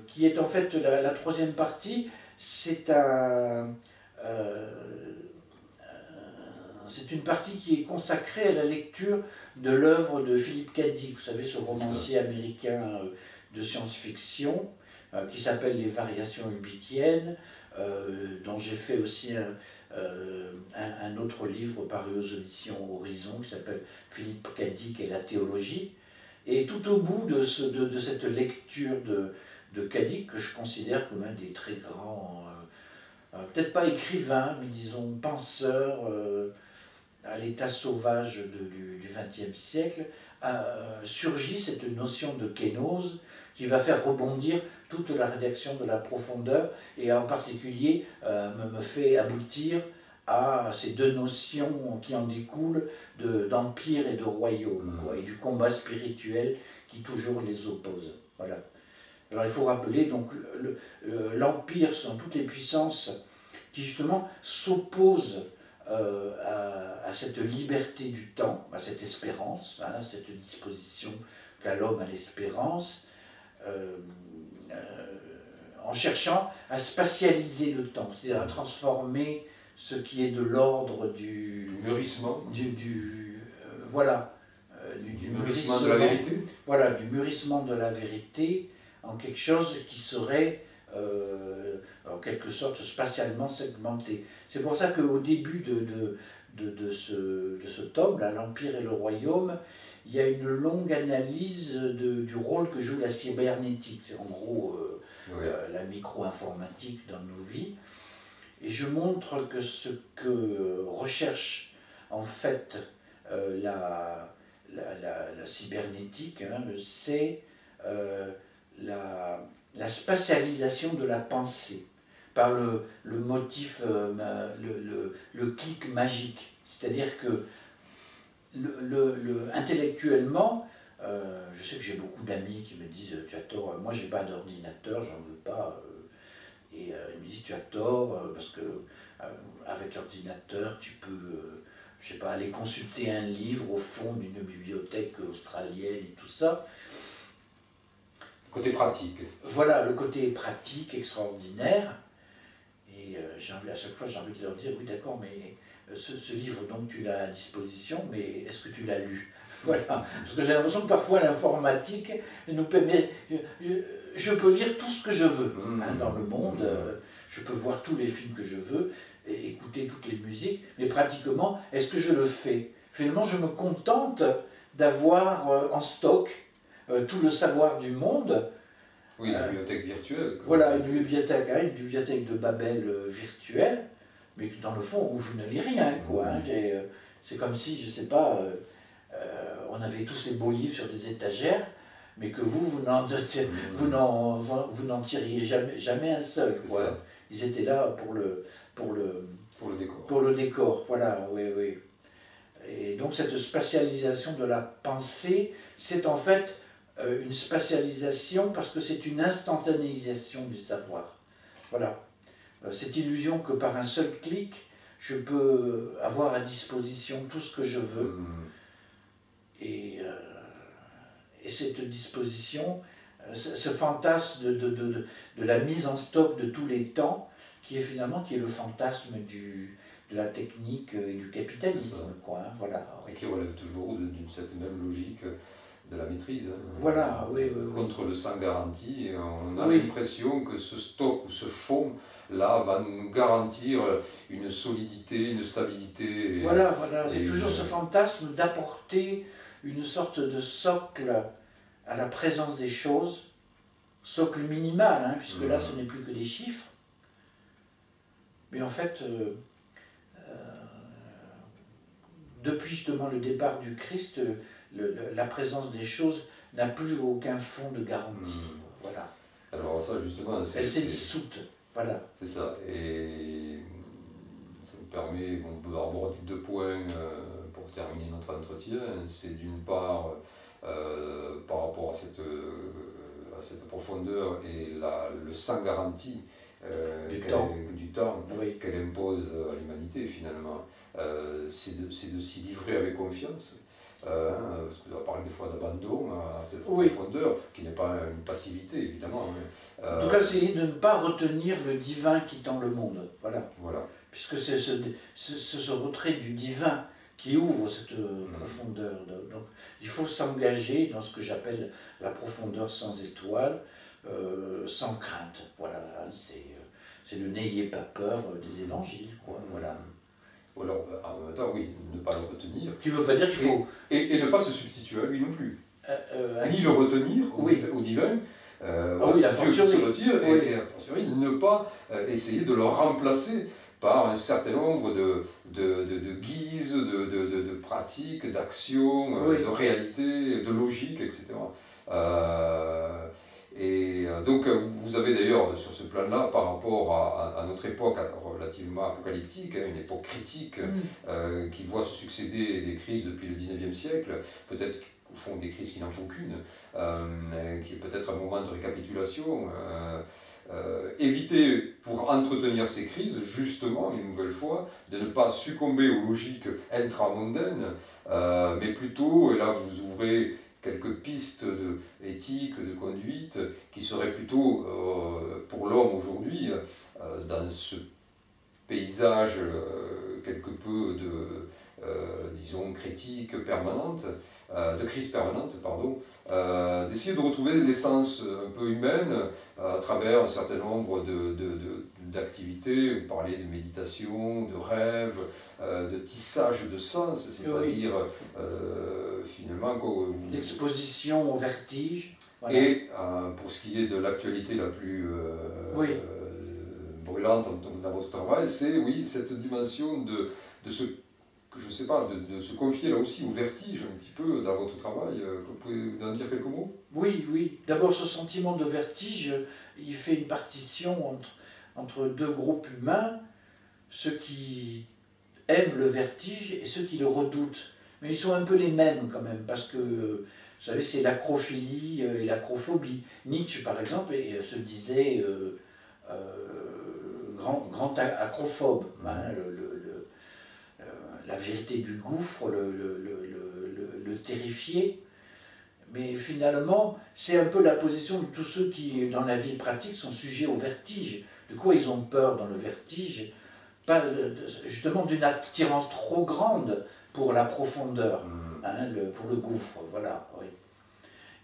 qui est en fait la troisième partie. C'est une partie qui est consacrée à la lecture de l'œuvre de Philip K. Dick, vous savez, ce romancier américain de science-fiction, qui s'appelle Les Variations Ulbickiennes, dont j'ai fait aussi un autre livre paru aux éditions Horizon, qui s'appelle Philip K. Dick et la théologie. Et tout au bout de cette lecture de K. Dick, que je considère comme un des très grands, peut-être pas écrivains, mais disons penseurs à l'état sauvage du XXe siècle, surgit cette notion de kénose qui va faire rebondir toute la rédaction de la profondeur, et en particulier me fait aboutir à ces deux notions qui en découlent d'empire et de royaume, quoi, et du combat spirituel qui toujours les oppose. Voilà. Alors il faut rappeler, donc l'empire sont toutes les puissances qui justement s'opposent à cette liberté du temps, à cette espérance, hein, cette disposition qu'a l'homme à l'espérance. en cherchant à spatialiser le temps, c'est-à-dire à transformer ce qui est de l'ordre du mûrissement. Voilà. Du mûrissement de la vérité. Voilà, du mûrissement de la vérité en quelque chose qui serait en quelque sorte spatialement segmenté. C'est pour ça qu'au début de ce tome, là, l'Empire et le Royaume, il y a une longue analyse du rôle que joue la cybernétique, en gros la micro-informatique dans nos vies. Et je montre que ce que recherche en fait la cybernétique, hein, c'est la spatialisation de la pensée par le motif, le clic magique. C'est-à-dire que intellectuellement, je sais que j'ai beaucoup d'amis qui me disent tu as tort, moi j'ai pas d'ordinateur, j'en veux pas. Et ils me disent tu as tort parce que avec l'ordinateur tu peux je sais pas, aller consulter un livre au fond d'une bibliothèque australienne et tout ça. Côté pratique. Voilà, le côté pratique, extraordinaire. Et à chaque fois, j'ai envie de leur dire, oui d'accord, mais ce livre, donc tu l'as à disposition, mais est-ce que tu l'as lu? Voilà, parce que j'ai l'impression que parfois l'informatique nous permet... Je peux lire tout ce que je veux hein, dans le monde, je peux voir tous les films que je veux, et écouter toutes les musiques, mais pratiquement, est-ce que je le fais? Finalement, je me contente d'avoir en stock tout le savoir du monde. Oui, la bibliothèque virtuelle. Voilà, une bibliothèque de Babel virtuelle, mais dans le fond, où je ne lis rien, quoi. Hein, c'est comme si, je ne sais pas, on avait tous ces beaux livres sur des étagères, mais que vous n'en tiriez jamais un seul, quoi. Ils étaient là pour le décor. Pour le décor, voilà, oui, oui. Et donc cette spatialisation de la pensée, c'est en fait une spatialisation parce que c'est une instantanéisation du savoir. Voilà. Cette illusion que par un seul clic, je peux avoir à disposition tout ce que je veux. Et cette disposition, ce fantasme de la mise en stock de tous les temps, qui est le fantasme de la technique et du capitalisme, quoi, hein, voilà. Et qui relève toujours d'une cette même logique de la maîtrise. Hein. Voilà, oui. Contre le sans garantie, on a l'impression que ce stock ou ce fonds là va nous garantir une solidité, une stabilité. Voilà, c'est toujours ce fantasme d'apporter une sorte de socle à la présence des choses, socle minimal, hein, puisque là ce n'est plus que des chiffres. Mais en fait, depuis justement le départ du Christ, la présence des choses n'a plus aucun fond de garantie. Voilà. Alors ça justement... Elle s'est dissoute. Voilà. C'est ça. Et ça nous permet, on peut aborder 2 points pour terminer notre entretien. C'est d'une part, par rapport à cette profondeur et le sans garantie du temps qu'elle impose à l'humanité finalement. C'est de s'y livrer avec confiance. Parce que on parle des fois d'abandon à cette profondeur, qui n'est pas une passivité évidemment. En tout cas, essayer de ne pas retenir le divin qui tend le monde. Voilà. Puisque c'est ce retrait du divin qui ouvre cette profondeur. Donc il faut s'engager dans ce que j'appelle la profondeur sans étoile, sans crainte. Voilà, c'est le n'ayez pas peur des évangiles, quoi. Voilà. Ou alors, en même temps, oui, ne pas le retenir. Qui ne veut pas dire qu'il faut... Et ne pas se substituer à lui non plus. Ni le retenir au divin, Dieu qui se retire, et a fortiori, ne pas essayer de le remplacer par un certain nombre de guises, de pratiques, d'actions, de réalités, de logiques, etc. Et donc vous avez d'ailleurs sur ce plan-là, par rapport à notre époque relativement apocalyptique, une époque critique qui voit se succéder des crises depuis le 19e siècle, peut-être au fond des crises qui n'en font qu'une, qui est peut-être un moment de récapitulation. Éviter, pour entretenir ces crises, justement, une nouvelle fois, de ne pas succomber aux logiques intramondaines, mais plutôt, et là vous ouvrez quelques pistes éthiques, de conduite, qui seraient plutôt, pour l'homme aujourd'hui, dans ce paysage quelque peu disons, critique permanente, de crise permanente, pardon, d'essayer de retrouver l'essence un peu humaine à travers un certain nombre d'activités. Vous parlez de méditation, de rêve, de tissage de sens, c'est-à-dire finalement... D'exposition au vertige. Voilà. Et pour ce qui est de l'actualité la plus brûlante dans votre travail, c'est oui, cette dimension de ce... je ne sais pas, de se confier là aussi au vertige un petit peu dans votre travail. Vous pouvez en dire quelques mots? Oui, oui. D'abord, ce sentiment de vertige, il fait une partition entre deux groupes humains, ceux qui aiment le vertige et ceux qui le redoutent. Mais ils sont un peu les mêmes quand même, parce que, vous savez, c'est l'acrophilie et l'acrophobie. Nietzsche, par exemple, se disait grand acrophobe. Hein, la vérité du gouffre le terrifiait. Mais finalement, c'est un peu la position de tous ceux qui, dans la vie pratique, sont sujets au vertige. De quoi ils ont peur dans le vertige? Pas justement d'une attirance trop grande pour la profondeur, hein, pour le gouffre, voilà. Oui.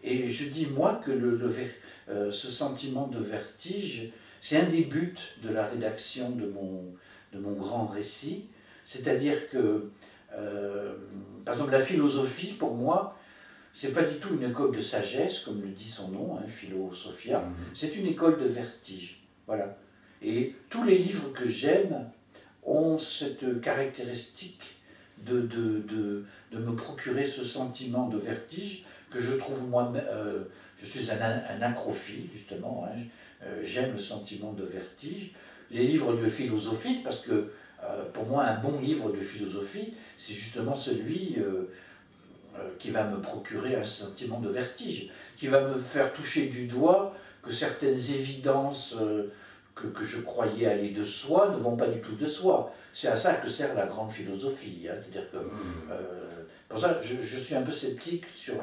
Et je dis, moi, que ce sentiment de vertige, c'est un des buts de la rédaction de mon grand récit. C'est-à-dire que, par exemple, la philosophie, pour moi, c'est pas du tout une école de sagesse, comme le dit son nom, hein, Philosophia. C'est une école de vertige. Voilà. Et tous les livres que j'aime ont cette caractéristique de me procurer ce sentiment de vertige que je trouve moi-même. Je suis un acrophile, justement. Hein, j'aime le sentiment de vertige. Les livres de philosophie, parce que pour moi, un bon livre de philosophie, c'est justement celui qui va me procurer un sentiment de vertige, qui va me faire toucher du doigt que certaines évidences que je croyais aller de soi ne vont pas du tout de soi. C'est à ça que sert la grande philosophie. Hein. C'est-à-dire que, pour ça, je suis un peu sceptique sur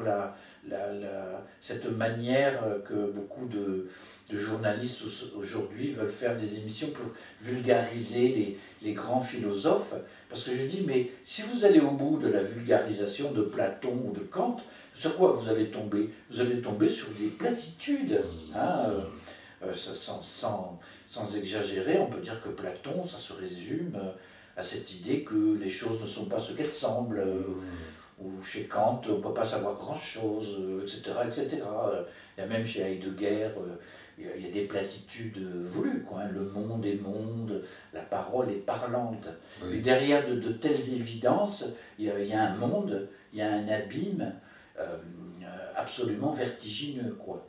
cette manière que beaucoup de journalistes aujourd'hui veulent faire des émissions pour vulgariser les grands philosophes. Parce que je dis, mais si vous allez au bout de la vulgarisation de Platon ou de Kant, sur quoi vous allez tomber? Vous allez tomber sur des platitudes. Hein, sans exagérer, on peut dire que Platon, ça se résume à cette idée que les choses ne sont pas ce qu'elles semblent, ou chez Kant, on ne peut pas savoir grand-chose, etc., etc. Il y a même chez Heidegger, il y a des platitudes voulues, quoi, hein. Le monde est monde, la parole est parlante. Oui. Et derrière de telles évidences, il y a un monde, il y a un abîme absolument vertigineux, quoi.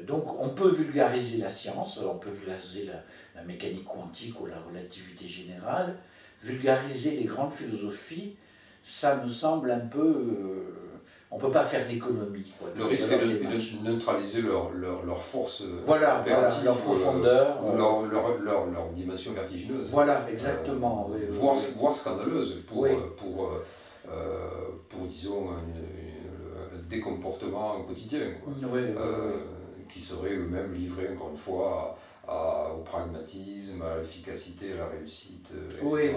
Donc on peut vulgariser la science, on peut vulgariser la mécanique quantique ou la relativité générale, vulgariser les grandes philosophies, ça me semble un peu... on ne peut pas faire d'économie. Le risque est de neutraliser leur force voilà, leur profondeur. Leur dimension vertigineuse. Voilà, exactement. Voire scandaleuse pour disons, des comportements quotidiens. Quoi. Qui seraient eux-mêmes livrés, encore une fois, au pragmatisme, à l'efficacité, à la réussite, etc.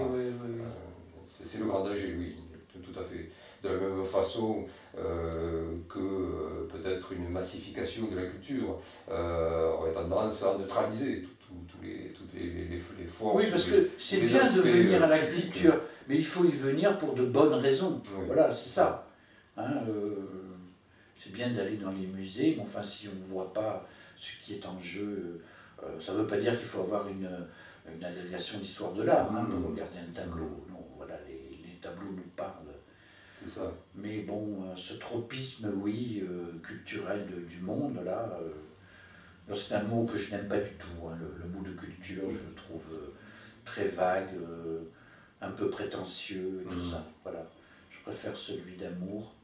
C'est le grand danger, oui, tout à fait. De la même façon que peut-être une massification de la culture aurait tendance à neutraliser toutes les forces. Oui, parce que c'est bien de venir à la culture, mais il faut y venir pour de bonnes raisons. Oui. Voilà, c'est ça. Hein, c'est bien d'aller dans les musées, mais enfin, si on ne voit pas ce qui est en jeu, ça ne veut pas dire qu'il faut avoir une agrégation d'histoire de l'art pour regarder un tableau. Non, voilà, les tableaux nous parlent. C'est ça. Mais bon, ce tropisme, oui, culturel du monde, là, c'est un mot que je n'aime pas du tout. Hein, le mot de culture, je le trouve très vague, un peu prétentieux, tout ça. Voilà. Je préfère celui d'amour.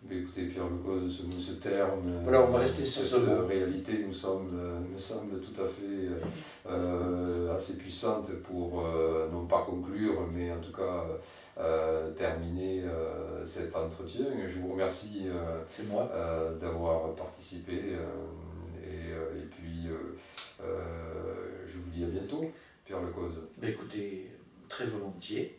Mais écoutez, Pierre Legault, ce terme, voilà, on va rester sur cette réalité me semble tout à fait assez puissante pour non pas conclure, mais en tout cas terminer cet entretien. Je vous remercie C'est moi. d'avoir participé et puis je vous dis à bientôt, Pierre Lecause. Ben écoutez, très volontiers.